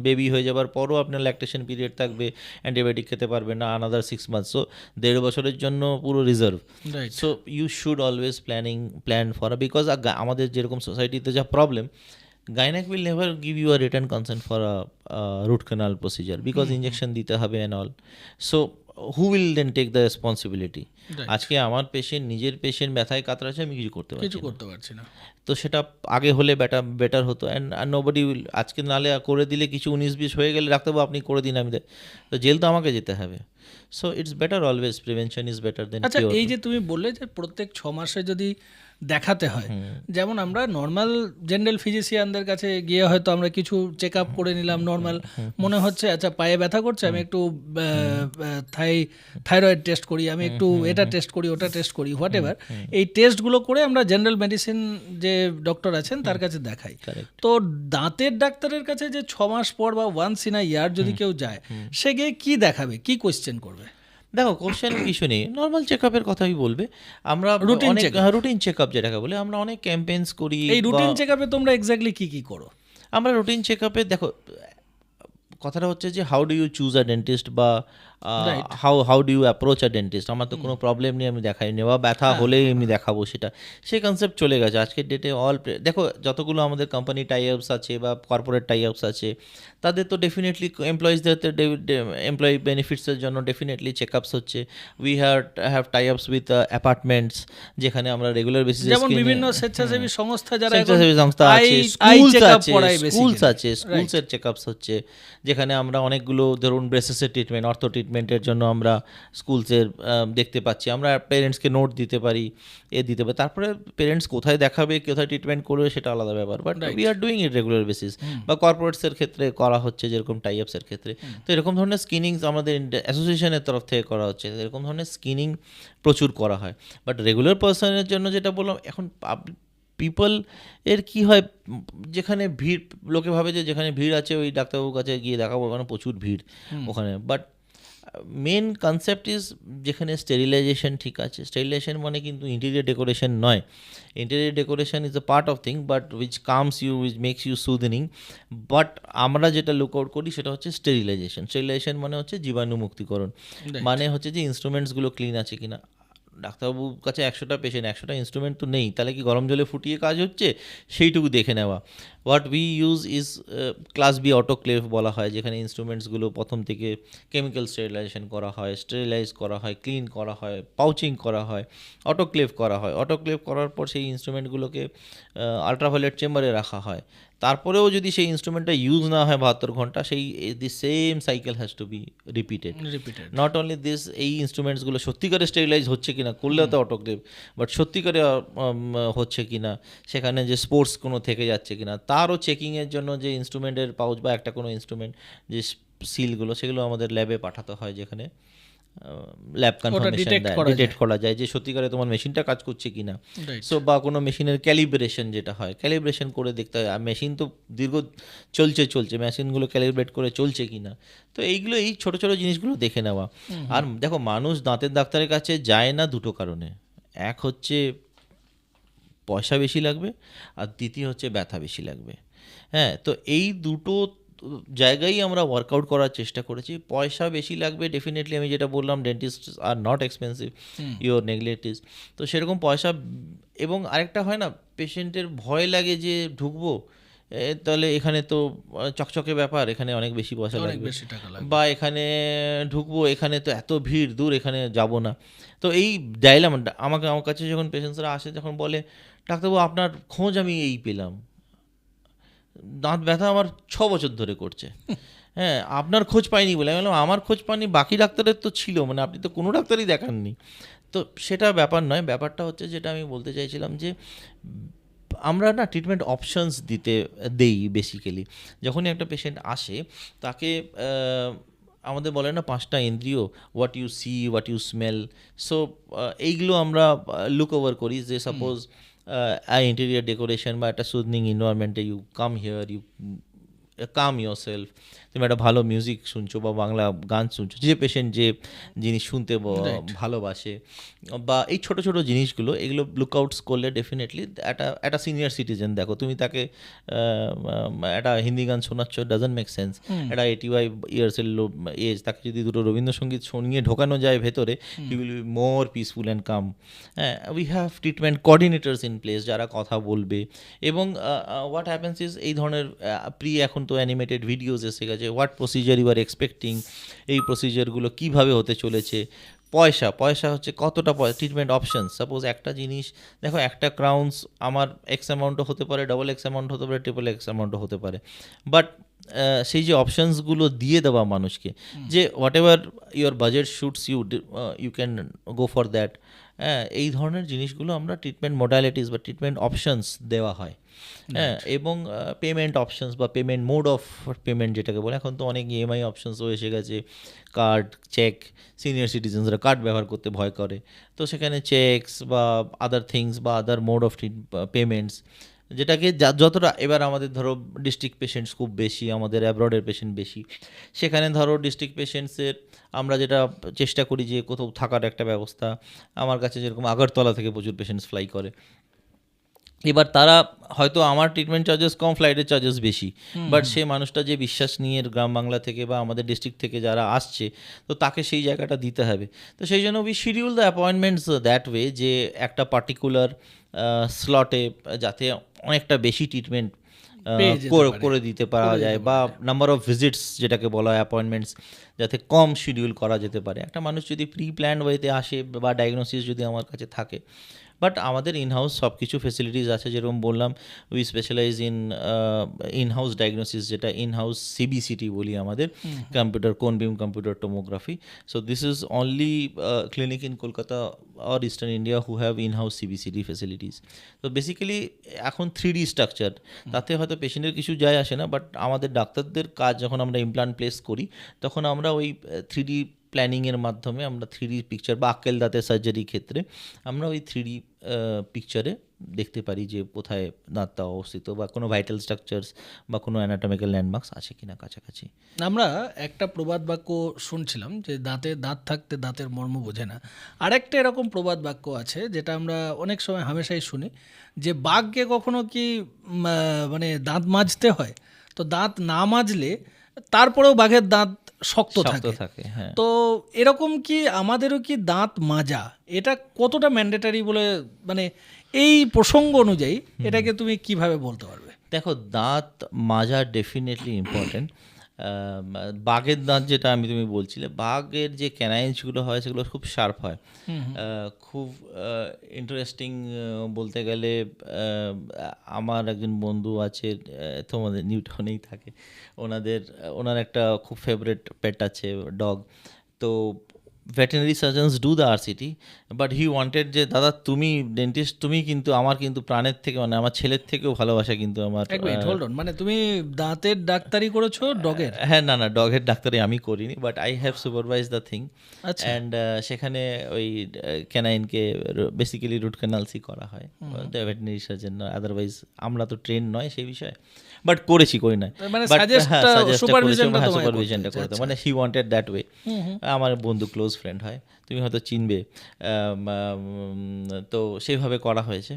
বেবি হয়ে যাবার পরও আপনার ল্যাকটেশন পিরিয়ড থাকবে, অ্যান্টিবায়োটিক খেতে পারবেন না আনাদার 6 months, সো 1.5 বছরের জন্য পুরো reserve. So you should always plan for, because আমাদের যেরকম সোসাইটিতে যা problem, Gynec will never give you a written consent for a root canal procedure because injection দিতে হবে and all. So who will then take the responsibility? আজকে আমার নিজের patient ব্যথায় কাতরাচ্ছে, আমি কিছু করতে পারছি না। তো সেটা আগে হলে বেটার হতো, অ্যান্ড নোবডি উইল, আজকে নালে করে দিলে কিছু 19-20 হয়ে গেলে ডাক্তারবাবু আপনি করে দিন, আমি তো জেল তো আমাকে যেতে হবে। So it's better always, prevention is better দেন। আচ্ছা, এই যে তুমি বললে যে প্রত্যেক 6 মাসে যদি দেখাতে হয়, যেমন আমরা নর্মাল জেনারেল ফিজিশিয়ানদের কাছে গিয়ে হয়তো আমরা কিছু চেক আপ করে নিলাম, নর্মাল মনে হচ্ছে আচ্ছা পায়ে ব্যথা করছে, আমি একটু থাইরয়েড টেস্ট করি, আমি একটু এটা টেস্ট করি, ওটা টেস্ট করি, হোয়াট এভার, এই টেস্টগুলো করে আমরা জেনারেল মেডিসিন যে ডক্টর আছেন তার কাছে দেখাই। তো দাঁতের ডাক্তারের কাছে যে 6 মাস পর বা ওয়ান্স ইন আ ইয়ার যদি কেউ যায়, সে গিয়ে কি দেখাবে, কি কোয়েশ্চেন করবে? দেখো, কোশ্চেন কিছু নেই, নর্মাল চেক আপের কথাই বলবে। আমরা রুটিন চেক আপ যেটাকে বলে, আমরা অনেক ক্যাম্পেইনস করি। এই রুটিন চেক আপে তোমরা এক্স্যাক্টলি কি করো? আমরা রুটিন চেক আপে দেখো, কথাটা হচ্ছে যে how do you choose a dentist, বা Right. How do you approach a dentist. আমার তো কোনো প্রবলেম নেই, আমি দেখাই নি, বা ব্যথা হ্যাঁ, হলেই আমি দেখাবো, সেটা সেই কনসেপ্ট চলে গেছে আজকের ডেটে। দেখো যতগুলো আমাদের কোম্পানি টাই আপস আছে বা কর্পোরেট টাই আপস আছে, তাদের তো ডেফিনেটলি এমপ্লয়িজদের এমপ্লয়ি বেনিফিটসের জন্য ডেফিনেটলি চেক আপস হচ্ছে। উই হ্যাভ টাই আপস উইথ অ্যাপার্টমেন্টস, যেখানে আমরা রেগুলার বেসিসে যেমন বিভিন্ন স্বেচ্ছাসেবী সংস্থা যারা এখন স্বেচ্ছাসেবী সংস্থা আই আছে, আই স্কুলস চেক আপ আছে, পড়ায় স্কুলস বেসিক্যালি। আছে, রাইট। স্কুলসের চেকআপস হচ্ছে, যেখানে আমরা অনেকগুলো ধরুন ব্রেসেসের ট্রিটমেন্ট, অর্থো ট্রিটমেন্টের জন্য আমরা স্কুলসের দেখতে পাচ্ছি। আমরা প্যারেন্টসকে নোট দিতে পারি, দিতে পারি। তারপরে প্যারেন্টস কোথায় দেখাবে, কোথায় ট্রিটমেন্ট করবে, সেটা আলাদা ব্যাপার, but Right. We are doing it regular basis. বা কর্পোরেটসের ক্ষেত্রে করা হচ্ছে, যেরকম টাই আপসের ক্ষেত্রে। তো এরকম ধরনের স্ক্রিনিংস আমাদের অ্যাসোসিয়েশনের তরফ থেকে করা হচ্ছে, এরকম ধরনের স্ক্রিনিং প্রচুর করা হয়। বাট রেগুলার পার্সনের জন্য যেটা বললাম, এখন পিপল এর কি হয়, যেখানে ভিড়, লোকে ভাবে যে যেখানে ভিড় আছে ওই ডাক্তারবাবুর কাছে গিয়ে দেখাবো, ওখানে প্রচুর ভিড় ওখানে। বাট মেন কনসেপ্ট ইজ, যেখানে স্টেরিলাইজেশন ঠিক আছে, স্টেরিলাইজেশন মানে কিন্তু ইন্টেরিয়ার ডেকোরেশন নয়। Interior decoration is a part of thing, but which comes you, which makes you soothing. বাট আমরা যেটা লুক আউট করি সেটা হচ্ছে স্টেরিলাইজেশন। স্টেরিলাইজেশন মানে হচ্ছে জীবাণুমুক্তিকরণ, মানে হচ্ছে যে ইনস্ট্রুমেন্টসগুলো ক্লিন আছে কিনা। ডাক্তারবাবুর কাছে 100টা পেশেন্ট, 100টা ইনস্ট্রুমেন্ট তো নেই, তাহলে কি গরম জলে ফুটিয়ে কাজ হচ্ছে, সেইটুকু দেখে নেওয়া। What we use is class B autoclave বলা হয়, যেখানে ইনস্ট্রুমেন্টসগুলো প্রথম থেকে কেমিক্যাল স্টেরিলাইজেশন করা হয়, স্টেরিলাইজ করা হয়, ক্লিন করা হয়, পাউচিং করা হয়, অটোক্লেভ করা হয়। অটোক্লেভ করার পর সেই ইনস্ট্রুমেন্টগুলোকে আলট্রাভায়োলেট চেম্বারে রাখা হয়। তারপরেও যদি সেই ইনস্ট্রুমেন্টটা ইউজ না হয় 72 ঘন্টা, সেই the same cycle has to be repeated. Repeated. Not only this, এই ইনস্ট্রুমেন্টসগুলো সত্যিকারে স্টেরিলাইজ হচ্ছে কিনা, করলেও তো অটোক্লেভ, বাট সত্যিকারে হচ্ছে কিনা, সেখানে যে স্পোর্টস কোনো থেকে যাচ্ছে কিনা, তারও চেকিংয়ের জন্য যে ইনস্ট্রুমেন্টের পাউচ বা একটা কোনো ইনস্ট্রুমেন্ট যে সিলগুলো, সেগুলো আমাদের ল্যাবে পাঠাতে হয়, যেখানে ল্যাব কনফার্মেশন detect দেয়, করা ডিটেক্ট করা যায় যে সত্যিকারে তোমার মেশিনটা কাজ করছে কিনা। Right. সো বা কোনো মেশিনের ক্যালিব্রেশন যেটা হয়, ক্যালিব্রেশন করে দেখতে হয়। আর মেশিন তো দীর্ঘ চলছে, মেশিনগুলো ক্যালিব্রেট করে চলছে কিনা। তো এইগুলো, এই ছোটো ছোটো জিনিসগুলো দেখে নেওয়া। আর দেখো, মানুষ দাঁতের ডাক্তারের কাছে যায় না দুটো কারণে। এক হচ্ছে পয়সা বেশি লাগবে, আর দ্বিতীয় হচ্ছে ব্যথা বেশি লাগবে। হ্যাঁ, তো এই দুটো জায়গায় আমরা ওয়ার্কআউট করার চেষ্টা করেছি। পয়সা বেশি লাগবে ডেফিনেটলি, আমি যেটা বললাম, dentist are not expensive, your neglect is. তো সেরকম পয়সা, এবং আরেকটা হয় না, পেশেন্টের ভয় লাগে যে ঢুকবো, তাহলে এখানে তো চকচকে ব্যাপার, এখানে অনেক বেশি পয়সা অনেক লাগবে, বেশি টাকা লাগবে। বা এখানে ঢুকবো, এখানে তো এত ভিড়, দূর, এখানে যাব না। তো এই ডাইলেমা, আমার কাছে যখন পেশেন্টসরা আসে, যখন বলে ডাক্তারবাবু আপনার খোঁজ আমি এই পেলাম, দাঁত ব্যথা আমার 6 বছর ধরে করছে, হ্যাঁ আপনার খোঁজ পাইনি বলে। আমি বললাম আমার খোঁজ পাইনি, বাকি ডাক্তারের তো ছিল, মানে আপনি তো কোনো ডাক্তারই দেখাননি। তো সেটা ব্যাপার নয়, ব্যাপারটা হচ্ছে যেটা আমি বলতে চাইছিলাম, যে আমরা না ট্রিটমেন্ট অপশনস দেই বেসিক্যালি। যখনই একটা পেশেন্ট আসে, তাকে আমাদের বলে না 5টা ইন্দ্রিয়, what you see, what you smell. So এইগুলো আমরা লুক ওভার করি, যে সাপোজ ইন্টেরিয়ার ডেকোরেশন বা একটা সুদনিং এনভায়রনমেন্টে you come here, you come yourself, তুমি একটা ভালো মিউজিক শুনছো বা বাংলা গান শুনছো, যে পেশেন্ট যে জিনিস শুনতে ভালোবাসে, বা এই ছোটো ছোটো জিনিসগুলো, এগুলো লুকআউটস করলে ডেফিনেটলি একটা সিনিয়র সিটিজেন, দেখো তুমি তাকে একটা হিন্দি গান শোনাচ্ছ, ডাজন্ট মেক সেন্স। একটা 85 ইয়ার্সের এজ, তাকে যদি দুটো রবীন্দ্রসঙ্গীত শুনিয়ে ঢোকানো যায় ভেতরে, he will be more peaceful and calm. হ্যাঁ, we have treatment coordinators in place, যারা কথা বলবে। এবং হোয়াট হ্যাপেন্স ইজ, এই ধরনের এখন তো অ্যানিমেটেড ভিডিওস এসে গেছে, what procedure you are expecting, এই প্রসিজারগুলো কীভাবে হতে চলেছে। পয়সা হচ্ছে কতটা ট্রিটমেন্ট অপশানস। সাপোজ একটা জিনিস, দেখো একটা ক্রাউন্স আমার এক্স অ্যামাউন্টও হতে পারে, ডবল এক্স অ্যামাউন্ট হতে পারে, ট্রিপল এক্স অ্যামাউন্টও হতে পারে। বাট সেই যে অপশানসগুলো দিয়ে দেওয়া মানুষকে, যে whatever your budget suits you, you can go for that. হ্যাঁ, এই ধরনের জিনিসগুলো আমরা ট্রিটমেন্ট মোডালিটিস বা ট্রিটমেন্ট অপশানস দেওয়া হয়। হ্যাঁ, এবং পেমেন্ট অপশানস বা পেমেন্ট মোড অফ পেমেন্ট যেটাকে বলে, এখন তো অনেক ইএমআই অপশানসও এসে গেছে, কার্ড, চেক। সিনিয়র সিটিজেনসরা কার্ড ব্যবহার করতে ভয় করে, তো সেখানে চেকস বা আদার থিংস বা আদার মোড অফ পেমেন্টস, যেটাকে যতটা, এবার আমাদের ধরো ডিস্ট্রিক্ট পেশেন্টস খুব বেশি, আমাদের অ্যাব্রডের পেশেন্ট বেশি, সেখানে ধরো ডিস্ট্রিক্ট পেশেন্টসের আমরা যেটা চেষ্টা করি যে কোথাও থাকার একটা ব্যবস্থা। আমার কাছে যেরকম আগরতলা থেকে প্রচুর পেশেন্টস ফ্লাই করে, এবার তারা হয়তো আমার ট্রিটমেন্ট চার্জেস কম, ফ্লাইটের চার্জেস বেশি, বাট সে মানুষটা যে বিশ্বাস নিয়ে গ্রাম বাংলা থেকে বা আমাদের ডিস্ট্রিক্ট থেকে যারা আসছে, তো তাকে সেই জায়গাটা দিতে হবে। তো সেই জন্য we schedule the appointments that way, যে একটা পার্টিকুলার স্লটে যাতে অনেকটা বেশি ট্রিটমেন্ট পেয়ে যেতে পারে, করে দিতে পারা করে যায়, দিতে বা পারা যায়। নাম্বার অফ ভিজিটস যেটাকে বলা হয় অ্যাপয়েন্টমেন্টস, যাতে কম শিডিউল করা যেতে পারে। একটা মানুষ যদি প্রি প্ল্যান্ড ওয়েতে আসে বা ডায়াগনোসিস যদি আমার কাছে থাকে, বাট আমাদের ইনহাউস সব কিছু ফেসিলিটিস আছে। যেরকম বললাম, we specialise in in house diagnosis, যেটা ইনহাউস সিবিসিটি বলি আমাদের, computer cone beam computer tomography. So this is only clinic in Kolkata or Eastern India who have in-house CBCT facilities. তো বেসিক্যালি এখন 3D স্ট্রাকচার, তাতে হয়তো পেশেন্টের কিছু যায় আসে না, বাট আমাদের ডাক্তারদের কাজ যখন আমরা ইমপ্লান্ট প্লেস করি, তখন আমরা ওই 3D প্ল্যানিংয়ের মাধ্যমে আমরা 3D পিকচার, বা আক্কেল দাঁতের সার্জারির ক্ষেত্রে আমরা ওই 3D পিকচারে দেখতে পারি যে কোথায় দাঁতটা অবস্থিত, বা কোনো ভাইটাল স্ট্রাকচারস বা কোনো অ্যানাটমিক্যাল ল্যান্ডমার্কস আছে কিনা কাছাকাছি। আমরা একটা প্রবাদ বাক্য শুনছিলাম যে দাঁতে দাঁত থাকতে দাঁতের মর্ম বোঝে না। আরেকটা এরকম প্রবাদ বাক্য আছে যেটা আমরা অনেক সময় হামেশাই শুনি, যে বাঘকে কখনো কি মানে দাঁত মাজতে হয়, তো দাঁত না মাজলে তারপরেও বাঘের দাঁত শক্ত শক্ত থাকে। থাকে, হ্যাঁ। তো এরকম কি আমাদেরও কি দাঁত মাজা এটা কতটা ম্যান্ডেটারি বলে, মানে এই প্রসঙ্গ অনুযায়ী এটাকে তুমি কিভাবে বলতে পারবে? দেখো, দাঁত মাজা ডেফিনেটলি ইম্পর্টেন্ট। বাঘের দাঁত যেটা তুমি বলছিলে, বাঘের যে ক্যানাইন্সগুলো হয় সেগুলো খুব শার্প হয়। খুব ইন্টারেস্টিং বলতে গেলে, আমার একজন বন্ধু আছে, তোমাদের নিউটাউনেই থাকে, ওনার একটা খুব ফেভারিট পেট আছে, ডগ। তো veterinary surgeons do the RCT, but he wanted যে দাদা তুমি ডেন্টিস্ট, তুমি কিন্তু আমার কিন্তু প্রাণের থেকে, মানে আমার ছেলের থেকেও ভালোবাসা কিন্তু আমার। এক মিনিট, হোল্ড অন, মানে তুমি দাঁতের ডাক্তারি করেছো ডগের? হ্যাঁ, না না, ডগের ডাক্তারি আমি করিনি, but I have supervise the thing. আচ্ছা। অ্যান্ড সেখানে ওই ক্যানাইনকে বেসিক্যালি রুট ক্যানালসই করা হয়, ভেটেরিনারি সার্জন, আদারওয়াইজ আমরা তো ট্রেন নয় সেই বিষয়ে, বাট করি না। মানে বাট suggest হ্যাঁ, সাজেস্টটা supervisionটা করেছে, তোমায় করতে সুপারভিশনটা হয়েছে, করতে, আচ্ছা। মানে হি ওয়ান্টেড দ্যাট ওয়ে। আমার বন্ধু ক্লোজ ফ্রেন্ড হয়, তুমি হয়তো চিনবে। তো সেইভাবে করা হয়েছে।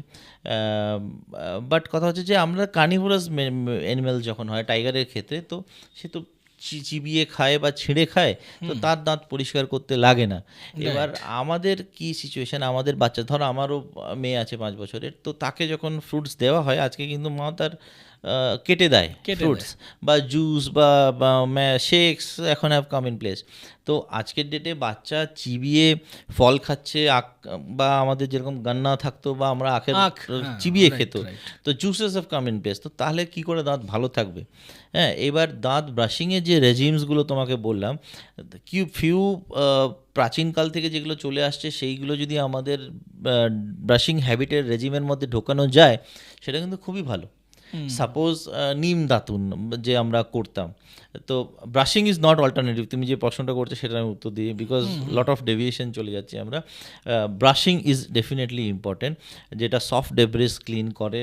বাট কথা হচ্ছে যে আমরা কার্নিভোরাস অ্যানিম্যাল যখন হয়, টাইগারের ক্ষেত্রে, তো সে তো চিবিয়ে খায় বা ছিঁড়ে খায়, তো তার দাঁত পরিষ্কার করতে লাগে না। এবার আমাদের কি সিচুয়েশান, আমাদের বাচ্চা, ধরো আমারও মেয়ে আছে 5 বছরের, তো তাকে যখন ফ্রুটস দেওয়া হয়, আজকে কিন্তু মা তার কেটে দেয় ফ্রুটস, বা জুস বা শেকস এখন হ্যাভ কাম ইন প্লেস। তো আজকের ডেটে বাচ্চা চিবিয়ে ফল খাচ্ছে, বা আমাদের যেরকম গান্না থাকতো বা আমরা আখের চিবিয়ে খেত, তো juices have come in place. তো তাহলে কি করে দাঁত ভালো থাকবে? হ্যাঁ, এবার দাঁত ব্রাশিংয়ের যে রেজিমসগুলো তোমাকে বললাম, ফিউ প্রাচীনকাল থেকে যেগুলো চলে আসছে, সেইগুলো যদি আমাদের ব্রাশিং হ্যাবিটের রেজিমের মধ্যে ঢোকানো যায়, সেটা কিন্তু খুবই ভালো। সাপোজ নিম দাতুন যে আমরা করতাম, তো ব্রাশিং ইজ নট অল্টারনেটিভ। তুমি যে প্রশ্নটা করছো সেটা আমি উত্তর দিই, বিকজ লট অফ ডেভিয়েশন চলে যাচ্ছে আমরা। ব্রাশিং ইজ ডেফিনেটলি ইম্পর্টেন্ট, যেটা সফট ডেব্রিস ক্লিন করে,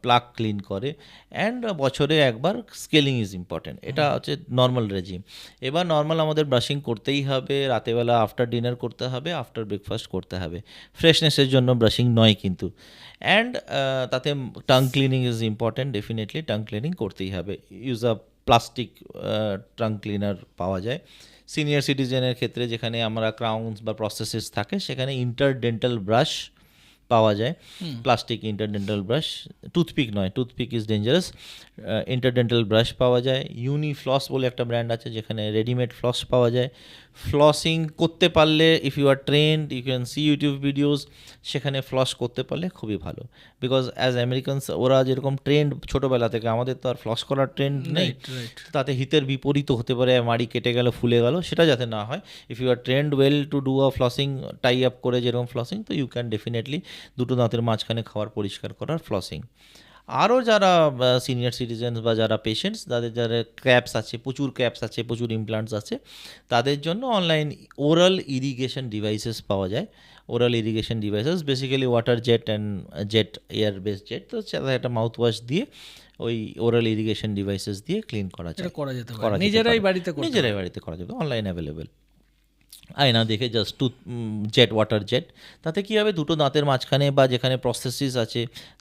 প্লাক ক্লিন করে, অ্যান্ড বছরে একবার স্কেলিং ইজ ইম্পর্টেন্ট। এটা হচ্ছে নর্মাল রেজিম। এবার নর্মাল আমাদের ব্রাশিং করতেই হবে, রাতেবেলা আফটার ডিনার করতে হবে, আফটার ব্রেকফাস্ট করতে হবে। ফ্রেশনেসের জন্য ব্রাশিং নয় কিন্তু। অ্যান্ড তাতে tongue cleaning is important, definitely tongue cleaning করতেই হবে। ইউজ আ প্লাস্টিক টাং ক্লিনার পাওয়া যায়। সিনিয়র সিটিজেনের ক্ষেত্রে যেখানে আমরা ক্রাউন্স বা প্রসেসেস থাকে, সেখানে ইন্টারডেন্টাল ব্রাশ পাওয়া যায়, প্লাস্টিক ইন্টারডেন্টাল ব্রাশ, টুথপিক নয়, toothpick is dangerous. Interdental brush পাওয়া যায়। ইউনিফ্লস বলে একটা ব্র্যান্ড আছে, যেখানে রেডিমেড ফ্লস পাওয়া যায়। ফ্লসিং করতে পারলে, if you are trained, you can see YouTube videos, সেখানে ফ্লস করতে পারলে খুবই ভালো। বিকজ অ্যাজ আমেরিকানস, ওরা যেরকম ট্রেন্ড ছোটোবেলা থেকে, আমাদের তো আর ফ্লস করার ট্রেন্ড নেই, তাতে হিতের বিপরীত হতে পারে, মাড়ি কেটে গেল, ফুলে গেল, সেটা যাতে না হয়। If you are trained well to do a flossing, tie up করে যেরকম ফ্লসিং, তো ইউ ক্যান ডেফিনেটলি দুটো দাঁতের মাঝখানে খাওয়ার পরিষ্কার করার ফ্লসিং। আরও যারা সিনিয়র সিটিজেন্স বা যারা পেশেন্টস, যারা ক্যাপস আছে, প্রচুর ক্যাপস আছে, প্রচুর ইমপ্লান্টস আছে, তাদের জন্য অনলাইন ওরাল ইরিগেশন ডিভাইসেস পাওয়া যায়। Oral irrigation devices basically water jet and jet, air base jet, তো সেটা একটা মাউথ ওয়াশ দিয়ে ওই ওরাল ইরিগেশন ডিভাইসেস দিয়ে ক্লিন করা যায়, করা যেতে পারে, নিজেরাই বাড়িতে করা যাবে, অনলাইন অ্যাভেলেবেল। আয়না দেখে just tooth jet, water jet, তাতে কী হবে, দুটো দাঁতের মাঝখানে বা যেখানে প্রসেসিস আছে,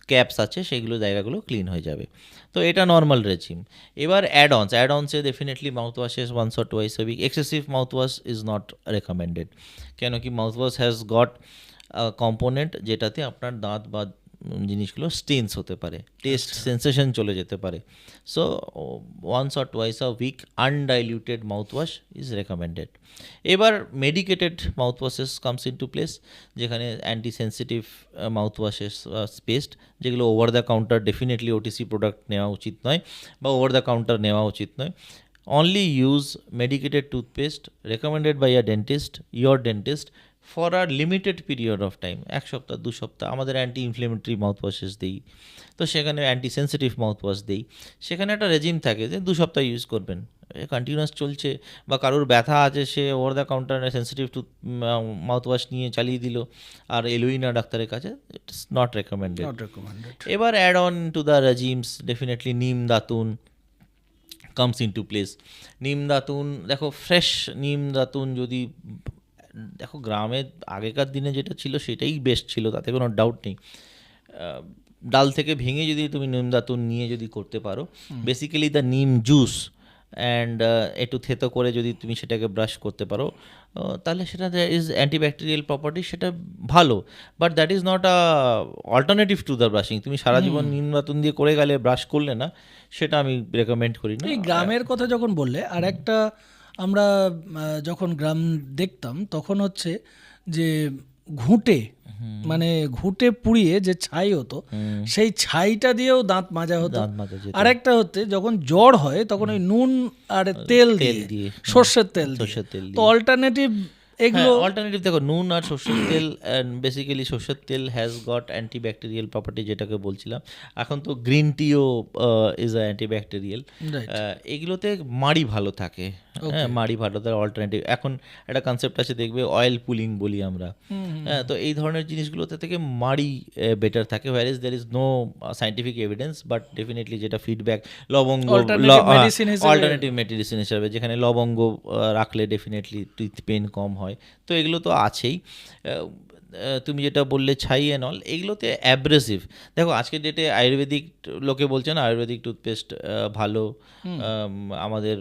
ক্যাপস আছে, সেইগুলো জায়গাগুলো ক্লিন হয়ে যাবে। তো এটা নর্মাল রেজিম। এবার অ্যাডঅনসে definitely mouth washes once or twice a week. Excessive mouth wash is not recommended. কেন কি, mouth wash has got component যেটাতে আপনার দাঁত বা জিনিসগুলো স্টেন্স হতে পারে, টেস্ট সেন্সেশন চলে যেতে পারে। So once or twice a week undiluted mouth wash is recommended. এবার medicated mouth washes comes in two place, যেখানে অ্যান্টিসেন্সিটিভ মাউথ ওয়াশেস পেস্ট, যেগুলো over the counter, definitely OTC product নেওয়া উচিত নয় বা ওভার দ্য কাউন্টার নেওয়া উচিত নয়। Only use medicated toothpaste recommended by a dentist, your dentist, for a limited period of time, 1 সপ্তাহ 2 সপ্তাহ। আমাদের অ্যান্টি ইনফ্লেমেটরি মাউথ ওয়াশেস দিই, তো সেখানে অ্যান্টি সেন্সিটিভ মাউথ ওয়াশ দিই, সেখানে একটা রেজিম থাকে যে 2 সপ্তাহ ইউজ করবেন। কন্টিনিউয়াস চলছে, বা কারোর ব্যথা আছে, সে ওভার দ্য কাউন্টারে সেন্সিটিভ মাউথ ওয়াশ নিয়ে চালিয়ে দিল আর এলোই না ডাক্তারের কাছে, ইটস নট রেকমেন্ডেড। এবার add on to the regimes, definitely neem datun comes in two place. Neem datun, দেখো ফ্রেশ নিম দাতুন, যদি দেখো গ্রামে আগেকার দিনে যেটা ছিল সেটাই বেস্ট ছিল, তাতে কোনো ডাউট নেই। ডাল থেকে ভেঙে যদি তুমি নিম দাতুন নিয়ে যদি করতে পারো, বেসিক্যালি দ্য নিম জুস অ্যান্ড একটু থেতো করে যদি তুমি সেটাকে ব্রাশ করতে পারো, তাহলে সেটা ইজ অ্যান্টিব্যাকটেরিয়াল প্রপার্টি, সেটা ভালো। But that is not a alternative to the brushing. তুমি সারা জীবন নিম দাতুন দিয়ে করে গেলে, ব্রাশ করলে না, সেটা আমি রেকমেন্ড করি না। এই গ্রামের কথা যখন বললে, আর একটা আমরা যখন গ্রাম দেখতাম তখন হচ্ছে যে ঘুঁটে, মানে ঘুঁটে পুড়িয়ে যে ছাই হতো, সেই ছাইটা দিয়েও দাঁত মাজা হতো। দাঁত মাজা যেত। আর একটা হচ্ছে যখন জ্বর হয় তখন ওই নুন আর তেল দিয়ে, সর্ষের তেল দিয়ে। তো অল্টারনেটিভ এগুলো অল্টারনেটিভ দেখো, নুন আর সর্ষের তেল, বেসিক্যালি সর্ষের তেল হ্যাজ গট অ্যান্টিব্যাকটেরিয়াল প্রপার্টি, যেটাকে বলছিলাম। এখন তো গ্রিন টিও ইজ আ অ্যান্টিব্যাকটেরিয়াল। এগুলোতে মাড়ি ভালো থাকে, হ্যাঁ, মাড়ি ভালো থাকে অল্টারনেটিভ। এখন একটা কনসেপ্ট আছে, দেখবে অয়েল পুলিং বলি আমরা, হ্যাঁ, তো এই ধরনের জিনিসগুলোতে থেকে মাড়ি বেটার থাকে, where is there is no scientific evidence, but definitely যেটা ফিডব্যাক, লবঙ্গ অল্টারনেটিভ মেডিসিন হিসাবে, যেখানে লবঙ্গ রাখলে ডেফিনেটলি টিথ পেন কম হয়। তো এগুলো তো আছেই। তুমি যেটা বললে ছাই অ্যান্ড অল, এগুলোতে অ্যাব্রেসিভ, দেখো আজকের ডেটে আয়ুর্বেদিক, লোকে বলছে না আয়ুর্বেদিক টুথপেস্ট ভালো, আমাদের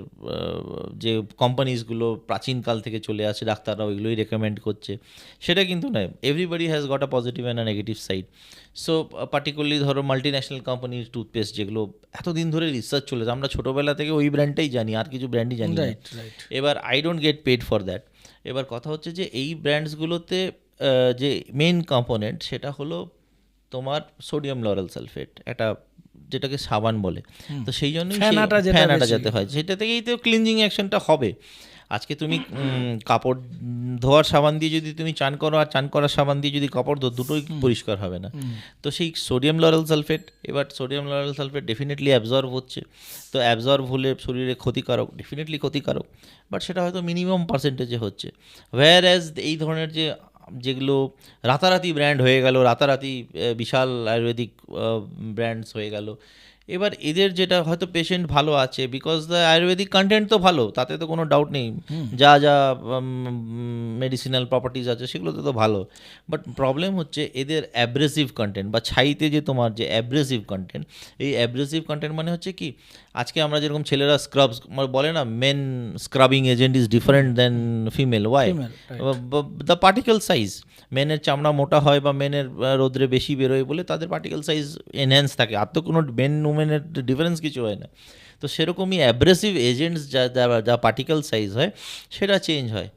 যে কোম্পানিজগুলো প্রাচীনকাল থেকে চলে আসে, ডাক্তাররা ওইগুলোই রেকমেন্ড করছে, সেটা কিন্তু নয়। Everybody has got a positive and a negative side. So particularly ধরো মাল্টি ন্যাশনাল কোম্পানির টুথপেস্ট, যেগুলো এতদিন ধরে রিসার্চ চলেছে, আমরা ছোটোবেলা থেকে ওই ব্র্যান্ডটাই জানি, আর কিছু ব্র্যান্ডই জানি না। এবার I don't get paid for that. এবার কথা হচ্ছে যে এই ব্র্যান্ডসগুলোতে যে মেন কম্পোনেন্ট, সেটা হলো তোমার সোডিয়াম লরেল সালফেট, একটা যেটাকে সাবান বলে। তো সেই জন্যই ফেনাটা যেতে হয়, সেটা থেকেই তো ক্লিনজিং অ্যাকশনটা হবে। আজকে তুমি কাপড় ধোয়ার সাবান দিয়ে যদি তুমি চান করো, আর চান করার সাবান দিয়ে যদি কাপড় ধো, দুটোই পরিষ্কার হবে না। তো সেই সোডিয়াম লরেল সালফেট, এবার sodium lauryl sulphate definitely absorb হচ্ছে, তো অ্যাবজর্ব হলে শরীরে ক্ষতিকারক, ডেফিনেটলি ক্ষতিকারক, বাট সেটা হয়তো মিনিমাম পার্সেন্টেজে হচ্ছে। হোয়ার অ্যাজ এই ধরনের যেগুলো রাতারাতি ব্র্যান্ড হয়ে গেল, রাতারাতি বিশাল আয়ুর্বেদিক ব্র্যান্ডস হয়ে গেল, এবার এদের যেটা হয়তো পেশেন্ট ভালো আছে, বিকজ দ্য আয়ুর্বেদিক কন্টেন্ট তো ভালো, তাতে তো কোনো ডাউট নেই, যা যা মেডিসিনাল প্রপার্টিজ আছে সেগুলোতে তো ভালো, বাট প্রবলেম হচ্ছে এদের অ্যাব্রেসিভ কন্টেন্ট, বা ছাইতে যে তোমার যে অ্যাব্রেসিভ কন্টেন্ট, এই অ্যাব্রেসিভ কন্টেন্ট মানে হচ্ছে কি, আজকে আমরা যেরকম ছেলেরা স্ক্রাবস বলে না, men scrubbing agent is different than female, why? The particle size, মেনের চামড়া মোটা হয় বা মেনের রোদ্রে বেশি বেরোয় বলে তাদের পার্টিকেল সাইজ এনহ্যান্স থাকে, আর তো কোনো মেন উমেনের ডিফারেন্স কিছু হয় না। তো সেরকমই অ্যাব্রেসিভ এজেন্টস যা পার্টিকেল সাইজ হয় সেটা চেঞ্জ হয়।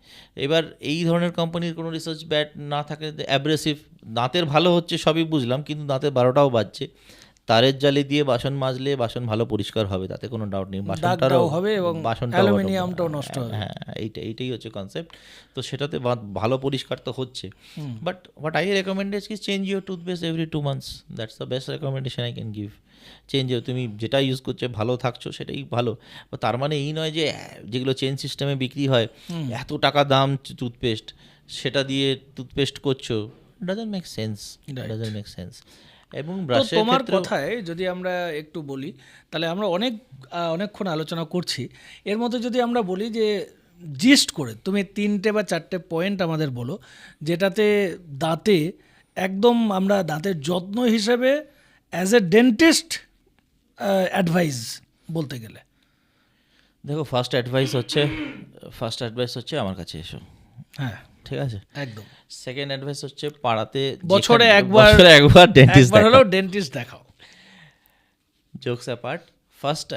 এবার এই ধরনের কোম্পানির কোনো রিসার্চ ব্যাট না থাকে, অ্যাব্রেসিভ, দাঁতের ভালো হচ্ছে সবই বুঝলাম, কিন্তু দাঁতের 12টাও বাজছে, তারের জালি দিয়ে বাসন মাজলে বাসন ভালো পরিষ্কার হবে, তাতে কোনো ডাউট নেই, বাসনটাও হবে এবং অ্যালুমিনিয়ামটাও নষ্ট হবে। হ্যাঁ, এইটাই হচ্ছে কনসেপ্ট। তো সেটাতে ভালো পরিষ্কার তো হচ্ছে, but what I recommend is কি change your toothpaste every 2 months, that's the best recommendation I can give. Change, তুমি যেটা ইউজ করছো ভালো থাকছো সেটাই ভালো, তার মানে এই নয় যে যেগুলো চেন সিস্টেমে বিক্রি হয়, এত টাকা দাম টুথপেস্ট, সেটা দিয়ে টুথপেস্ট করছো, ডাজন্ট মেক সেন্স। এবং তোমার কথায় যদি আমরা একটু বলি, তাহলে আমরা অনেকক্ষণ আলোচনা করছি, এর মধ্যে যদি আমরা বলি যে জিস্ট করে তুমি 3টে বা 4টে পয়েন্ট আমাদের বলো, যেটাতে দাঁতে একদম আমরা দাঁতের যত্ন হিসেবে অ্যাজ এ ডেন্টিস্ট অ্যাডভাইস বলতে গেলে। দেখো, ফার্স্ট অ্যাডভাইস হচ্ছে আমার কাছে এসো, হ্যাঁ, ঠিক আছে। একদম। সেকেন্ড অ্যাডভাইস হচ্ছে পাড়াতে বছরে বছরে একবার ডেন্টিস্ট একবার হলেও ডেন্টিস্ট দেখাও। জোকস অ্যাপার্ট, ফার্স্ট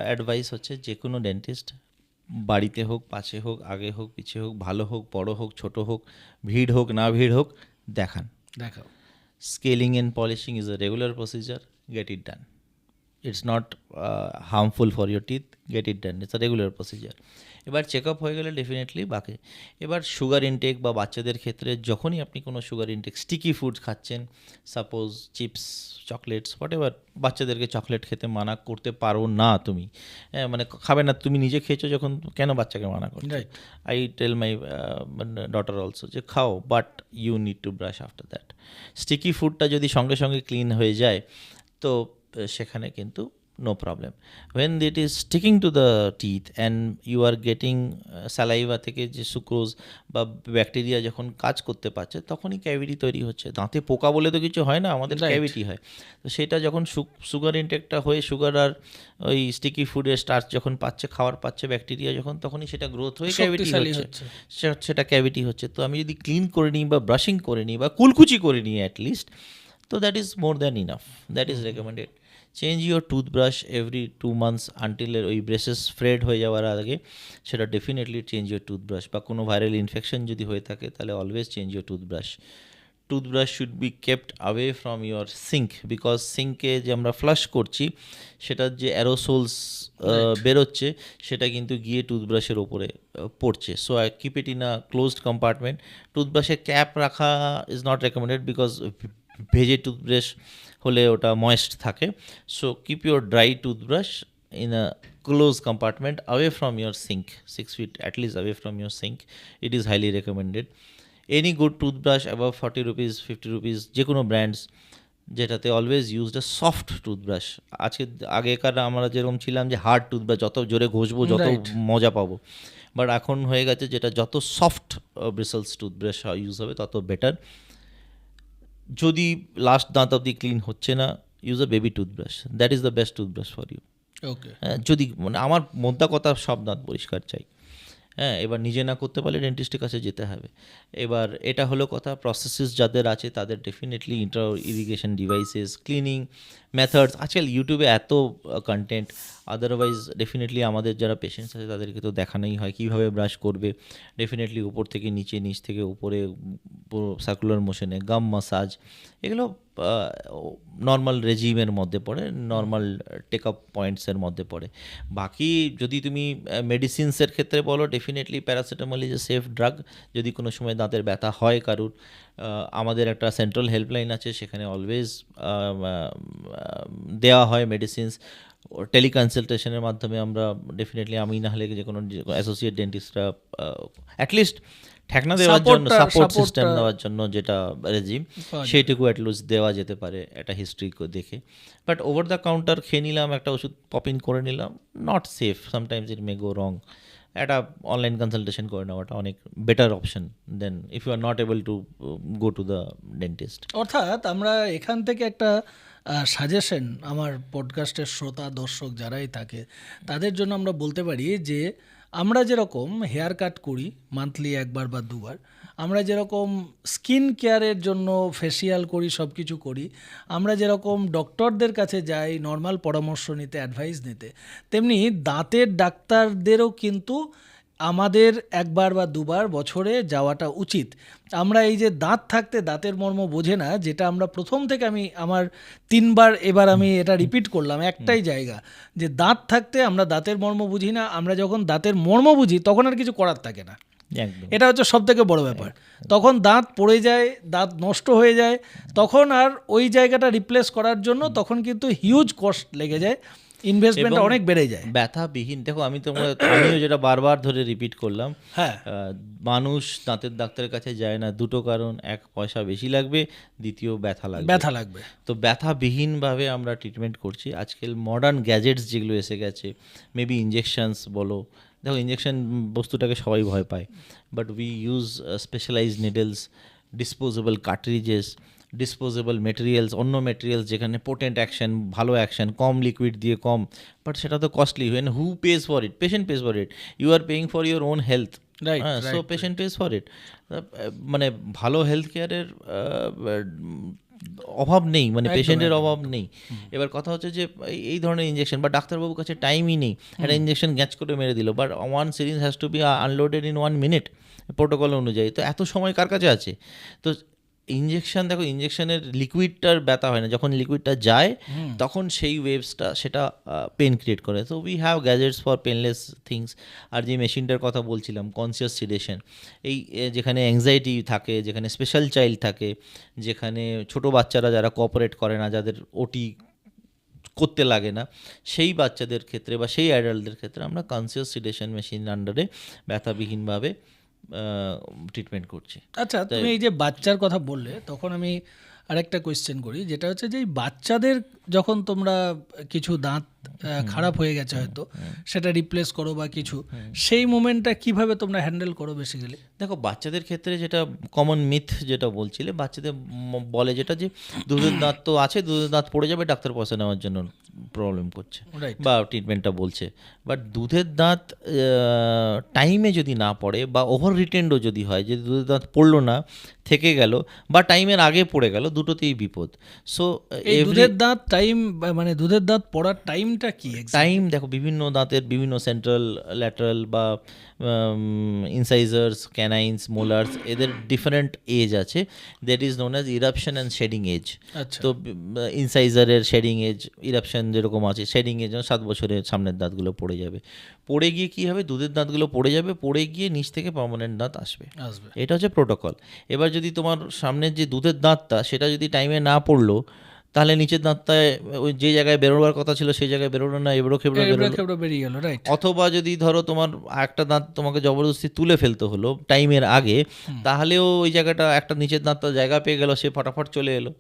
অ্যাডভাইস হচ্ছে যে কোনো ডেন্টিস্ট, বাড়িতে হোক, পাশে হোক, আগে হোক, পিছে হোক, ভালো হোক, বড় হোক, ছোট হোক, ভিড় হোক না ভিড় হোক, দেখাও। Scaling and polishing is a regular procedure, get it done. It's not harmful for your teeth, get it done, it's a regular procedure. এবার চেক আপ হয়ে গেলে ডেফিনেটলি বাকি। এবার সুগার ইনটেক বা বাচ্চাদের ক্ষেত্রে যখনই আপনি কোনো সুগার ইনটেক, স্টিকি ফুড খাচ্ছেন, suppose chips, chocolates, what ever, বাচ্চাদেরকে চকলেট খেতে মানা করতে পারো না তুমি, মানে খাবে না, তুমি নিজে খেয়েছো যখন, কেন বাচ্চাকে মানা করছো? I tell my daughter also যে খাও, but you need to brush after that. Sticky ফুডটা যদি সঙ্গে সঙ্গে ক্লিন হয়ে যায় তো সেখানে কিন্তু no problem. When it is sticking to the teeth and you are getting saliva থেকে যে সুক্রোজ বা ব্যাকটেরিয়া যখন কাজ করতে পারছে, তখনই ক্যাভিটি তৈরি হচ্ছে। দাঁতে পোকা বলে তো কিছু হয় না, আমাদের ক্যাভিটি হয়। তো সেটা যখন সুগার ইনটেকটা হয়ে, সুগার আর ওই স্টিকি ফুডের স্টার্চ যখন পাচ্ছে, খাওয়ার পাচ্ছে ব্যাকটেরিয়া যখন, তখনই সেটা গ্রোথ হয়ে ক্যাভিটি হচ্ছে, সেটা ক্যাভিটি হচ্ছে। তো আমি যদি ক্লিন করে নিই বা ব্রাশিং করে নিই বা কুলকুচি করে নিই অ্যাটলিস্ট, তো that is more than enough, that is recommended. Change your toothbrush every 2 months until ওই ব্রেসেস ফ্রেড হয়ে যাওয়ার আগে সেটা ডেফিনেটলি চেঞ্জ ইউর টুথব্রাশ। বা কোনো ভাইরাল ইনফেকশন যদি হয়ে থাকে তাহলে always change your toothbrush. Toothbrush should be kept away from your sink, because সিঙ্কে যে আমরা ফ্লাশ করছি সেটার যে অ্যারোসোলস বেরোচ্ছে সেটা কিন্তু গিয়ে টুথব্রাশের ওপরে পড়ছে। So I keep it in a closed compartment. টুথব্রাশে ক্যাপ রাখা ইজ নট রেকমেন্ডেড, বিকজ ভেজে টুথব্রাশ হলে ওটা ময়েস্ট থাকে। So keep your dry toothbrush in a close compartment away from your sink, 6 feet at least away from your sink. It is highly recommended. Any good toothbrush above 40 rupees, 50 rupees, যে কোনো brands, যেটাতে always used আ soft toothbrush. আগেকার আমরা যেরকম ছিলাম যে hard toothbrush, যত জোরে ঘষবো যত মজা পাবো, বাট এখন হয়ে গেছে যেটা যত সফট ব্রিসেলস টুথব্রাশ ইউজ হবে তত বেটার। যদি লাস্ট দাঁত অবধি ক্লিন হচ্ছে না, use a baby toothbrush, that is the best toothbrush for you. Okay, যদি মানে আমার মোদ্দা কথা, সব দাঁত পরিষ্কার চাই। হ্যাঁ, এবার নিজে না করতে পারলে ডেন্টিস্টের কাছে যেতে হবে। এবার এটা হলো কথা। প্রসেসেস যাদের আছে তাদের definitely irrigation devices, cleaning methods, আজকাল ইউটিউবে এত কন্টেন্ট, আদারওয়াইজ ডেফিনেটলি আমাদের যারা পেশেন্টস আছে তাদেরকে তো দেখানোই হয় কীভাবে ব্রাশ করবে। ডেফিনেটলি উপর থেকে নিচে, নিচ থেকে উপরে, পুরো সার্কুলার মোশনে, গাম মাসাজ, এগুলো নর্মাল রেজিমের মধ্যে পড়ে, নর্মাল টেক আপ পয়েন্টসের মধ্যে পড়ে। বাকি যদি তুমি মেডিসিনসের ক্ষেত্রে বলো, definitely paracetamol is a safe drug. যদি কোনো সময় দাঁতের ব্যথা হয় কারুর, আমাদের একটা সেন্ট্রাল হেল্পলাইন আছে, সেখানে অলওয়েজ দেওয়া হয় মেডিসিনস। টেলিকনসালটেশনের মাধ্যমে আমরা ডেফিনেটলি, আমি না হলে যে কোনো অ্যাসোসিয়েট ডেন্টিস্টরা অ্যাটলিস্ট ঠেকনা দেওয়ার জন্য, সাপোর্ট সিস্টেম দেওয়ার জন্য যেটা রেজিম, সেইটুকু অ্যাটলিস্ট দেওয়া যেতে পারে একটা হিস্ট্রি দেখে। বাট ওভার দ্য কাউন্টার খেয়ে নিলাম, একটা ওষুধ পপ ইন করে নিলাম, not safe, sometimes it may go wrong. একটা অনলাইন কনসালটেশন করে নেওয়াটা অনেক better option then if you are not able to go to the dentist. অর্থাৎ আমরা এখান থেকে একটা সাজেশন আমার পডকাস্টের শ্রোতা দর্শক যারাই থাকে তাদের জন্য আমরা বলতে পারি যে আমরা যেরকম হেয়ার কাট করি মান্থলি একবার বা দুবার, আমরা যেরকম স্কিন কেয়ারের জন্য ফেসিয়াল করি, সব কিছু করি, আমরা যেরকম ডক্টরদের কাছে যাই নর্মাল পরামর্শ নিতে, অ্যাডভাইস নিতে, তেমনি দাঁতের ডাক্তারদেরও কিন্তু আমাদের একবার বা দুবার বছরে যাওয়াটা উচিত। আমরা এই যে দাঁত থাকতে দাঁতের মর্ম বোঝে না, যেটা আমরা প্রথম থেকে আমি আমার 3বার এবার আমি এটা রিপিট করলাম একটাই জায়গা, যে দাঁত থাকতে আমরা দাঁতের মর্ম বুঝি না। আমরা যখন দাঁতের মর্ম বুঝি তখন আর কিছু করার থাকে না, এটা হচ্ছে সব থেকে বড় ব্যাপার। তখন দাঁত পড়ে যায়, দাঁত নষ্ট হয়ে যায়, তখন আর ওই জায়গাটা রিপ্লেস করার জন্য তখন কিন্তু হিউজ কস্ট লেগে যায়, ইনভেস্টমেন্ট অনেক বেড়ে যায়। ব্যথাবিহীন, দেখো আমিও যেটা বারবার ধরে রিপিট করলাম, হ্যাঁ, মানুষ দাঁতের ডাক্তারের কাছে যায় না দুটো কারণ, এক পয়সা বেশি লাগবে, দ্বিতীয় ব্যথা লাগবে। তো ব্যথাবিহীনভাবে আমরা ট্রিটমেন্ট করছি। আজকাল মডার্ন গ্যাজেটস যেগুলো এসে গেছে, মেবি ইঞ্জেকশনস বলো, দেখো ইঞ্জেকশন বস্তুটাকে সবাই ভয় পায়, but we use specialised needles, disposable cartridges, disposable materials, অন্য মেটেরিয়ালস যেখানে পোটেন্ট অ্যাকশন, ভালো অ্যাকশন, কম লিকুইড দিয়ে কম, বাট সেটা তো costly. When who pays for it? Patient pays for it. You are paying for your own health, right, so patient pays for it. মানে ভালো হেলথ কেয়ারের অভাব নেই, মানে পেশেন্টের অভাব নেই। এবার কথা হচ্ছে যে এই ধরনের ইঞ্জেকশন বা ডাক্তারবাবুর কাছে টাইমই নেই, একটা ইঞ্জেকশন গ্যাচ করে মেরে দিল, but one syringe has to be unloaded in 1 minute protocol অনুযায়ী। তো এত সময় কার কাছে আছে? তো ইঞ্জেকশন, দেখো ইঞ্জেকশনের লিকুইডটার ব্যথা হয় না, যখন লিকুইডটা যায় তখন সেই ওয়েভসটা সেটা পেন ক্রিয়েট করে। তো we have gadgets for painless things. আর যে মেশিনটার কথা বলছিলাম, কনসিয়াস সিডেশন, এই যেখানে অ্যাংজাইটি থাকে, যেখানে স্পেশাল চাইল্ড থাকে, যেখানে ছোট বাচ্চারা যারা কোঅপারেট করে না, যাদের ওটি করতে লাগে না, সেই বাচ্চাদের ক্ষেত্রে বা সেই অ্যাডাল্টদের ক্ষেত্রে আমরা কনসিয়াস সিডেশন মেশিন আন্ডারে ব্যথাবিহীনভাবে ট্রিটমেন্ট করছি। আচ্ছা, তুমি এই যে বাচ্চার কথা বললে, তখন আমি আরেকটা কোয়েশ্চেন করি, যেটা হচ্ছে যে এই বাচ্চাদের যখন তোমরা কিছু দাঁত খারাপ হয়ে গেছে হয়তো, সেটা রিপ্লেস করো বা কিছু, সেই মোমেন্টটা কিভাবে তোমরা হ্যান্ডেল করো বেসিক্যালি? দেখো বাচ্চাদের ক্ষেত্রে যেটা কমন মিথ যেটা বলছিলে, বাচ্চাদের বলে যেটা যে দুধের দাঁত তো আছে, দুধের দাঁত পড়ে যাবে, ডাক্তার পয়সা নেওয়ার জন্য প্রবলেম করছে বা ট্রিটমেন্টটা বলছে। বাট দুধের দাঁত টাইমে যদি না পড়ে বা ওভার রিটেন্ডও যদি হয়, যে দুধের দাঁত পড়লো না, থেকে গেল, বা টাইমের আগে পড়ে গেল, দুটোতেই বিপদ। সো এই দুধের দাঁত টাইম, মানে দুধের দাঁত পড়ার টাইমটা কি? টাইম দেখো বিভিন্ন দাঁতের বিভিন্ন সেন্ট্রাল, ল্যাটারাল বা ইনসাইজার্স, ক্যানাইন্স, মোলার্স, এদের ডিফারেন্ট এজ আছে। That is known as eruption and shedding age. তো ইনসাইজারের শেডিং এজ, ইরাপশন যেরকম আছে, শেডিং এজ 7 বছরের সামনের দাঁতগুলো পড়ে যাবে। পড়ে গিয়ে কী হবে? দুধের দাঁতগুলো পড়ে যাবে, পড়ে গিয়ে নিচ থেকে পার্মানেন্ট দাঁত আসবে। এটা হচ্ছে প্রোটোকল। এবার যদি তোমার সামনের যে দুধের দাঁতটা, সেটা যদি টাইমে না পড়লো, তাহলে নিচের দাঁতটায় ওই যে জায়গায় বেরোবার কথা ছিল সেই জায়গায় বেরোলো না, এবড়ো খেবড়ো বেরিয়ে গেল, রাইট। অথবা যদি ধরো তোমার একটা দাঁত তোমাকে জবরদস্তি তুলে ফেলতে হলো টাইমের আগে, তাহলেও ওই জায়গাটা একটা নিচের দাঁতটা জায়গা পেয়ে গেল, সে ফটাফট চলে এলো,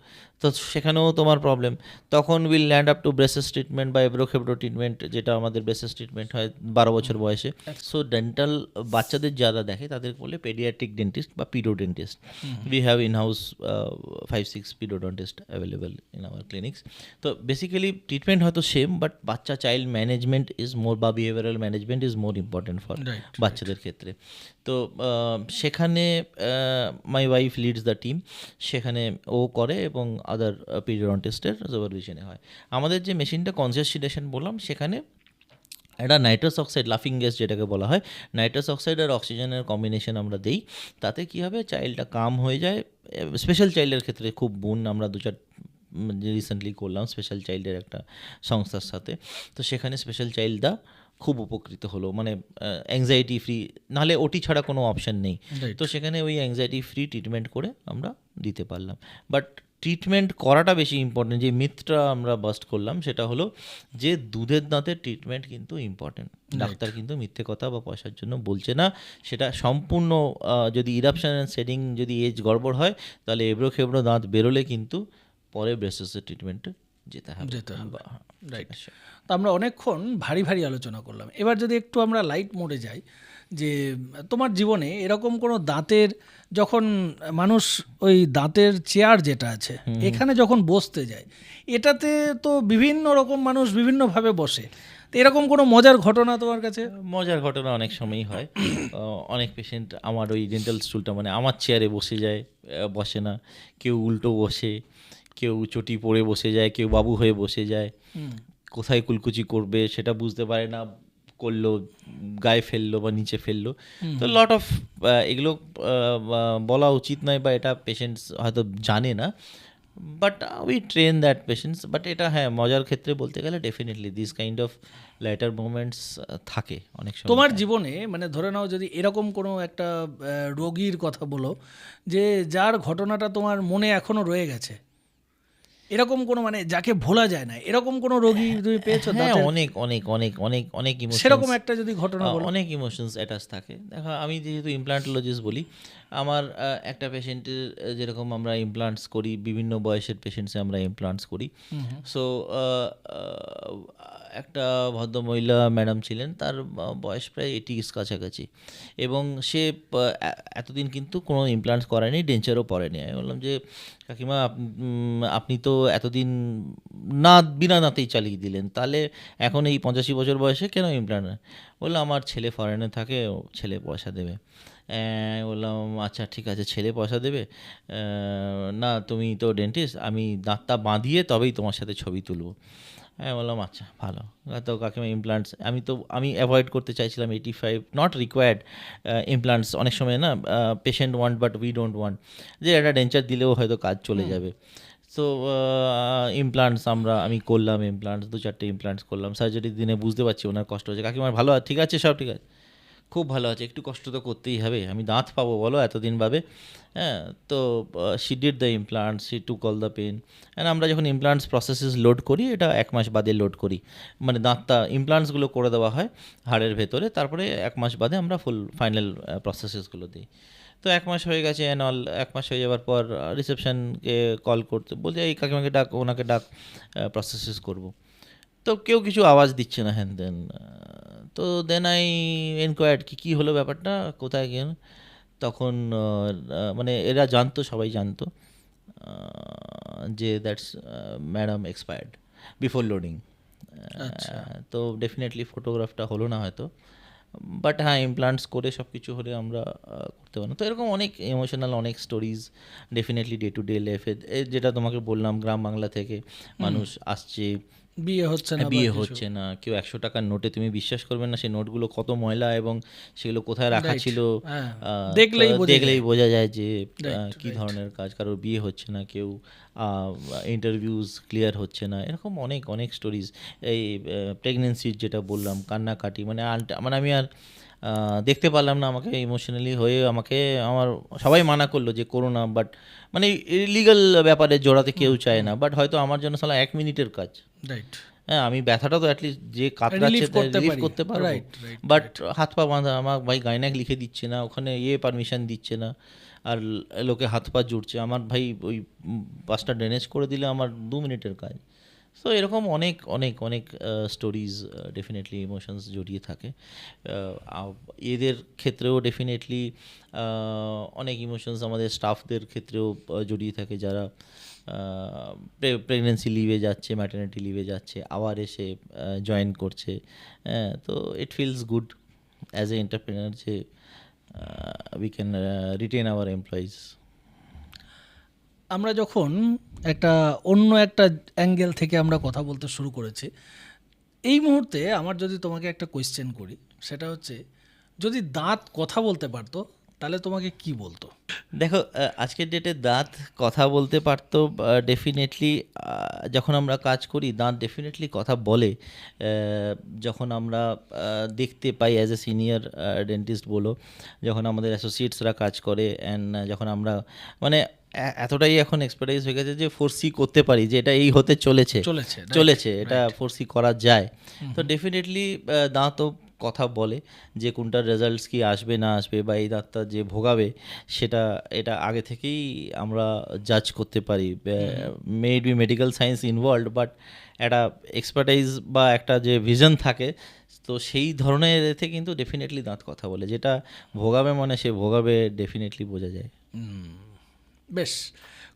তো সেখানেও তোমার প্রবলেম। তখন will land up to braces treatment বা এবড়ো খেবড়ো ট্রিটমেন্ট, যেটা আমাদের ব্রেসেস ট্রিটমেন্ট হয় 12 বছর বয়সে। সো ডেন্টাল বাচ্চাদের যারা দেখে তাদের বলে পেডিয়াট্রিক ডেন্টিস্ট বা pedodontist. We have in house 5-6 pedodontist available in our clinics. তো বেসিক্যালি ট্রিটমেন্ট হয়তো সেম, বাট বাচ্চা চাইল্ড ম্যানেজমেন্ট ইজ মোর, বা behavioural management is more important for বাচ্চাদের ক্ষেত্রে। তো সেখানে my wife leads the team, সেখানে ও করে এবং আদার পিরিয়ডন্টিস্টের সুপারভিশনে হয়। আমাদের যে মেশিনটা কনসিয়াস সিডেশন বললাম, সেখানে একটা নাইট্রাস অক্সাইড, লাফিং গ্যাস যেটাকে বলা হয়, নাইট্রাস অক্সাইড আর অক্সিজেনের কম্বিনেশন আমরা দিই। তাতে কী হবে? চাইল্ডটা কাম হয়ে যায়। স্পেশাল চাইল্ডের ক্ষেত্রে খুব বুন, আমরা 2-4 রিসেন্টলি করলাম স্পেশাল চাইল্ডের একটা সংস্থার সাথে। তো সেখানে স্পেশাল চাইল্ডরা খুব উপকৃত হলো, মানে অ্যাংজাইটি ফ্রি, নাহলে ওটি ছাড়া কোনো অপশান নেই। তো সেখানে ওই অ্যাংজাইটি ফ্রি ট্রিটমেন্ট করে আমরা দিতে পারলাম। বাট ট্রিটমেন্ট করাটা বেশি ইম্পর্টেন্ট। যে মিথটা আমরা বাস্ট করলাম সেটা হলো যে দুধের দাঁতের ট্রিটমেন্ট কিন্তু ইম্পর্টেন্ট। ডাক্তার কিন্তু মিথ্যে কথা বা পয়সার জন্য বলছে না। সেটা সম্পূর্ণ যদি ইরাপশন অ্যান্ড শেডিং যদি এজ গড়বড় হয়, তাহলে এবড়ো খেবড়ো দাঁত বেরোলে কিন্তু পরে ব্রেসেসের ট্রিটমেন্টে যেতে হবে। রাইট। তো আমরা অনেকক্ষণ ভারী ভারী আলোচনা করলাম। এবার যদি একটু আমরা লাইট মোডে যাই, যে তোমার জীবনে এরকম কোনো দাঁতের, যখন মানুষ ওই দাঁতের চেয়ার যেটা আছে এখানে যখন বসতে যায়, এটাতে তো বিভিন্ন রকম মানুষ বিভিন্নভাবে বসে, তো এরকম কোনো মজার ঘটনা তোমার কাছে? মজার ঘটনা অনেক সময়ই হয়। অনেক পেশেন্ট আমার ওই ডেন্টাল স্টুলটা, মানে আমার চেয়ারে বসে যায়, বসে না। কেউ উল্টো বসে, কেউ চটি পরে বসে যায়, কেউ বাবু হয়ে বসে যায়, কোথায় কুলকুচি করবে সেটা বুঝতে পারে না, করলো গায়ে ফেললো বা নিচে ফেললো। তো লট অফ এগুলো বলা উচিত নয়, বা এটা পেশেন্টস হয়তো জানে না, but we train that patients. But এটা হ্যাঁ, মজার ক্ষেত্রে বলতে গেলে definitely this kind of lighter moments থাকে অনেক সময়। তোমার জীবনে মানে ধরে নাও যদি এরকম কোনো একটা রোগীর কথা বলো, যে যার ঘটনাটা তোমার মনে এখনো রয়ে গেছে, এরকম কোনো, মানে যাকে ভোলা যায় না, এরকম কোনো রোগী তুমি পেয়েছো? হ্যাঁ, অনেক অনেক অনেক অনেক অনেক ইমোশন, সেরকম একটা যদি ঘটনা বলো। অনেক ইমোশনস অ্যাটাচ থাকে। দেখো আমি যেহেতু ইমপ্লান্টোলজিস্ট বলি, আমার একটা পেশেন্টের যেরকম আমরা ইমপ্লান্টস করি, বিভিন্ন বয়সের পেশেন্টসে আমরা ইমপ্লান্টস করি। সো একটা ভদ্রমহিলা ম্যাডাম ছিলেন, তার বয়স প্রায় 80s কাছাকাছি, এবং সে এতদিন কিন্তু কোনো ইমপ্লান্টস করায়নি, ডেঞ্চারও পরেনি। আমি বললাম যে কাকিমা আপনি তো এতদিন না বিনা দাঁতেই চালিয়ে দিলেন, তাহলে এখন এই 85 বছর বয়সে কেন ইমপ্লান্ট? বললো আমার ছেলে ফরেনে থাকে, ছেলে পয়সা দেবে। বললাম আচ্ছা ঠিক আছে, ছেলে পয়সা দেবে, না তুমি তো ডেন্টিস্ট, আমি দাঁতটা বাঁধিয়ে তবেই তোমার সাথে ছবি তুলবো। হ্যাঁ, বললাম আচ্ছা ভালো। তো কাকিমা ইমপ্লান্টস আমি অ্যাভয়েড করতে চাইছিলাম, 85 নট রিকোয়ার্ড ইমপ্লান্টস। অনেক সময় না patient want but we don't want, যে একটা ডেঞ্চার দিলেও হয়তো কাজ চলে যাবে। তো ইমপ্লান্টস আমি করলাম, ইমপ্লান্টস 2-4টে ইমপ্লান্টস করলাম। সার্জারির দিনে বুঝতে পারছি ওনার কষ্ট হচ্ছে। কাকিমার ভালো ঠিক আছে, সব ঠিক আছে, খুব ভালো আছে, একটু কষ্ট তো করতেই হবে, আমি দাঁত পাবো বলো এতদিন ভাবে। হ্যাঁ, তো she did the implants, she took all the pain. And আমরা যখন ইমপ্লান্টস প্রসেসেস লোড করি, এটা 1 মাস বাদে লোড করি, মানে দাঁতটা ইমপ্লান্টসগুলো করে দেওয়া হয় হাড়ের ভেতরে, তারপরে 1 মাস বাদে আমরা ফুল ফাইনাল প্রসেসেসগুলো দিই। তো 1 মাস হয়ে গেছে অ্যান্ড অল। 1 মাস হয়ে যাওয়ার পর রিসেপশনকে কল করতে বলছে, এই কাকিমাকে ডাক, ওনাকে ডাক, প্রসেসেস করবো। তো কেউ কিছু আওয়াজ দিচ্ছে না, হ্যান দেন। তো দেন আই এনকোয়ার্ড কী হলো ব্যাপারটা, কোথায় গেল। তখন মানে এরা জানতো, সবাই জানতো যে that's madam expired before loading. তো ডেফিনেটলি ফটোগ্রাফটা হলো না হয়তো, বাট হ্যাঁ ইমপ্লান্টস করে সব কিছু হলে আমরা করতে পারবো। তো এরকম অনেক ইমোশনাল অনেক stories definitely day to day লাইফে, যেটা তোমাকে বললাম, গ্রাম বাংলা থেকে মানুষ আসছে, বিয়ে হচ্ছে না, বিয়ে হচ্ছে না, কেউ 100 টাকার নোটে, তুমি বিশ্বাস করবেন না সেই নোটগুলো কত ময়লা এবং সেগুলো কোথায় রাখা ছিল, দেখলেই বোঝা যায় যে কি ধরনের কাজ। কারোর বিয়ে হচ্ছে না, কেউ ইন্টারভিউজ ক্লিয়ার হচ্ছে না, এরকম অনেক অনেক স্টোরিজ। এই প্রেগনেন্সির যেটা বললাম, কান্নাকাটি, মানে আমি আর দেখতে পারলাম না, আমাকে ইমোশনালি হয়ে আমার সবাই মানা করলো যে করো না, বাট মানে লিগাল ব্যাপারে জড়াতে কেউ চায় না, বাট হয়তো আমার জন্য সালা 1 মিনিটের কাজ। হ্যাঁ, আমি ব্যথাটা তো অ্যাটলিস্ট যে কাতরাচ্ছে রিলিফ করতে পারবো, বাট হাত পা বাঁধা, আমার ভাই গাইনাক লিখে দিচ্ছে না, ওখানে পারমিশন দিচ্ছে না, আর লোকে হাত পা জুড়ছে, আমার ভাই ওই 5টা ড্রেনেজ করে দিলে আমার 2 মিনিটের কাজ। সো এরকম অনেক অনেক অনেক স্টোরিজ, ডেফিনেটলি ইমোশনস জড়িয়ে থাকে। এদের ক্ষেত্রেও ডেফিনেটলি অনেক ইমোশনস আমাদের স্টাফদের ক্ষেত্রেও জড়িয়ে থাকে, যারা প্রেগনেন্সি লিভে যাচ্ছে, ম্যাটারনিটি লিভে যাচ্ছে, আবার এসে জয়েন করছে। তো it feels good as a entrepreneur যে we can retain our employees. আমরা যখন অন্য একটা অ্যাঙ্গেল থেকে আমরা কথা বলতে শুরু করেছি, এই মুহূর্তে আমার যদি তোমাকে একটা কোয়েশ্চেন করি, সেটা হচ্ছে যদি দাঁত কথা বলতে পারতো তাহলে তোমাকে কি বলতো? দেখো, আজকের ডেটে দাঁত কথা বলতে পারতো, ডেফিনেটলি যখন আমরা কাজ করি দাঁত ডেফিনেটলি কথা বলে। যখন আমরা দেখতে পাই অ্যাজ এ সিনিয়র ডেন্টিস্ট বলো, যখন আমাদের অ্যাসোসিয়েটসরা কাজ করে, অ্যান্ড যখন আমরা মানে এতটাই এখন এক্সপার্টাইজ হয়ে গেছে যে ফোরসি করতে পারি যে এটা এই হতে চলেছে, এটা ফোরসি করা যায়। তো ডেফিনেটলি দাঁতও কথা বলে যে কোনটার রেজাল্টস কি আসবে না আসবে, বা এই দাঁতটা যে ভোগাবে এটা আগে থেকেই আমরা জাজ করতে পারি। Maybe medical science involved, but একটা এক্সপার্টাইজ বা একটা যে ভিশন থাকে, তো সেই ধরনের এতে কিন্তু ডেফিনেটলি দাঁত কথা বলে, যেটা ভোগাবে মানে সে ভোগাবে, ডেফিনেটলি বোঝা যায়। বেশ,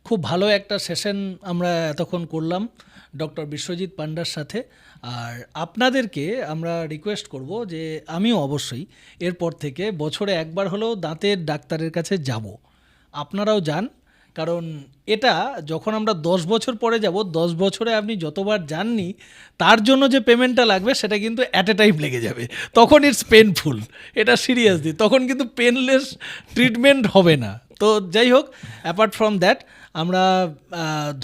খুব ভালো একটা সেশন আমরা এতক্ষণ করলাম ডক্টর বিশ্বজিৎ পান্ডার সাথে। আর আপনাদেরকে আমরা রিকোয়েস্ট করব যে আমিও অবশ্যই এরপর থেকে বছরে একবার হলেও দাঁতের ডাক্তারের কাছে যাব, আপনারাও যান। কারণ এটা যখন আমরা 10 বছর পরে যাব, 10 বছরে আপনি যতবার যাননি তার জন্য যে পেমেন্টটা লাগবে সেটা কিন্তু অ্যাট এ টাইম লেগে যাবে, তখন ইটস পেনফুল, এটা সিরিয়াসলি, তখন কিন্তু পেনলেস ট্রিটমেন্ট হবে না। তো যাই হোক, অ্যাপার্ট ফ্রম দ্যাট আমরা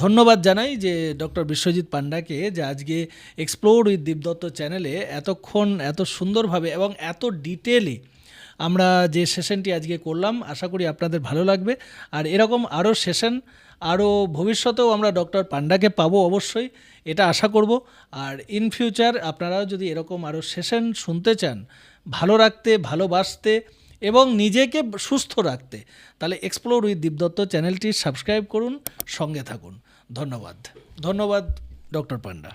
ধন্যবাদ জানাই যে ডক্টর বিশ্বজিৎ পান্ডাকে, যে আজকে এক্সপ্লোর উইথ দীপদত্ত চ্যানেলে এতক্ষণ এত সুন্দরভাবে এবং এত ডিটেলে আমরা যে সেশনটি আজকে করলাম, আশা করি আপনাদের ভালো লাগবে। আর এরকম আরও সেশন আরও ভবিষ্যতেও আমরা ডক্টর পান্ডাকে পাবো অবশ্যই, এটা আশা করব। আর ইন ফিউচার আপনারাও যদি এরকম আরও সেশন শুনতে চান, ভালো রাখতে, ভালোবাসতে এবং নিজেকে সুস্থ রাখতে, তাহলে এক্সপ্লোর উইথ দীপদত্ত চ্যানেলটি সাবস্ক্রাইব করুন, সঙ্গে থাকুন। ধন্যবাদ ডক্টর পান্ডা।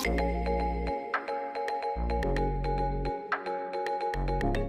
Podcast.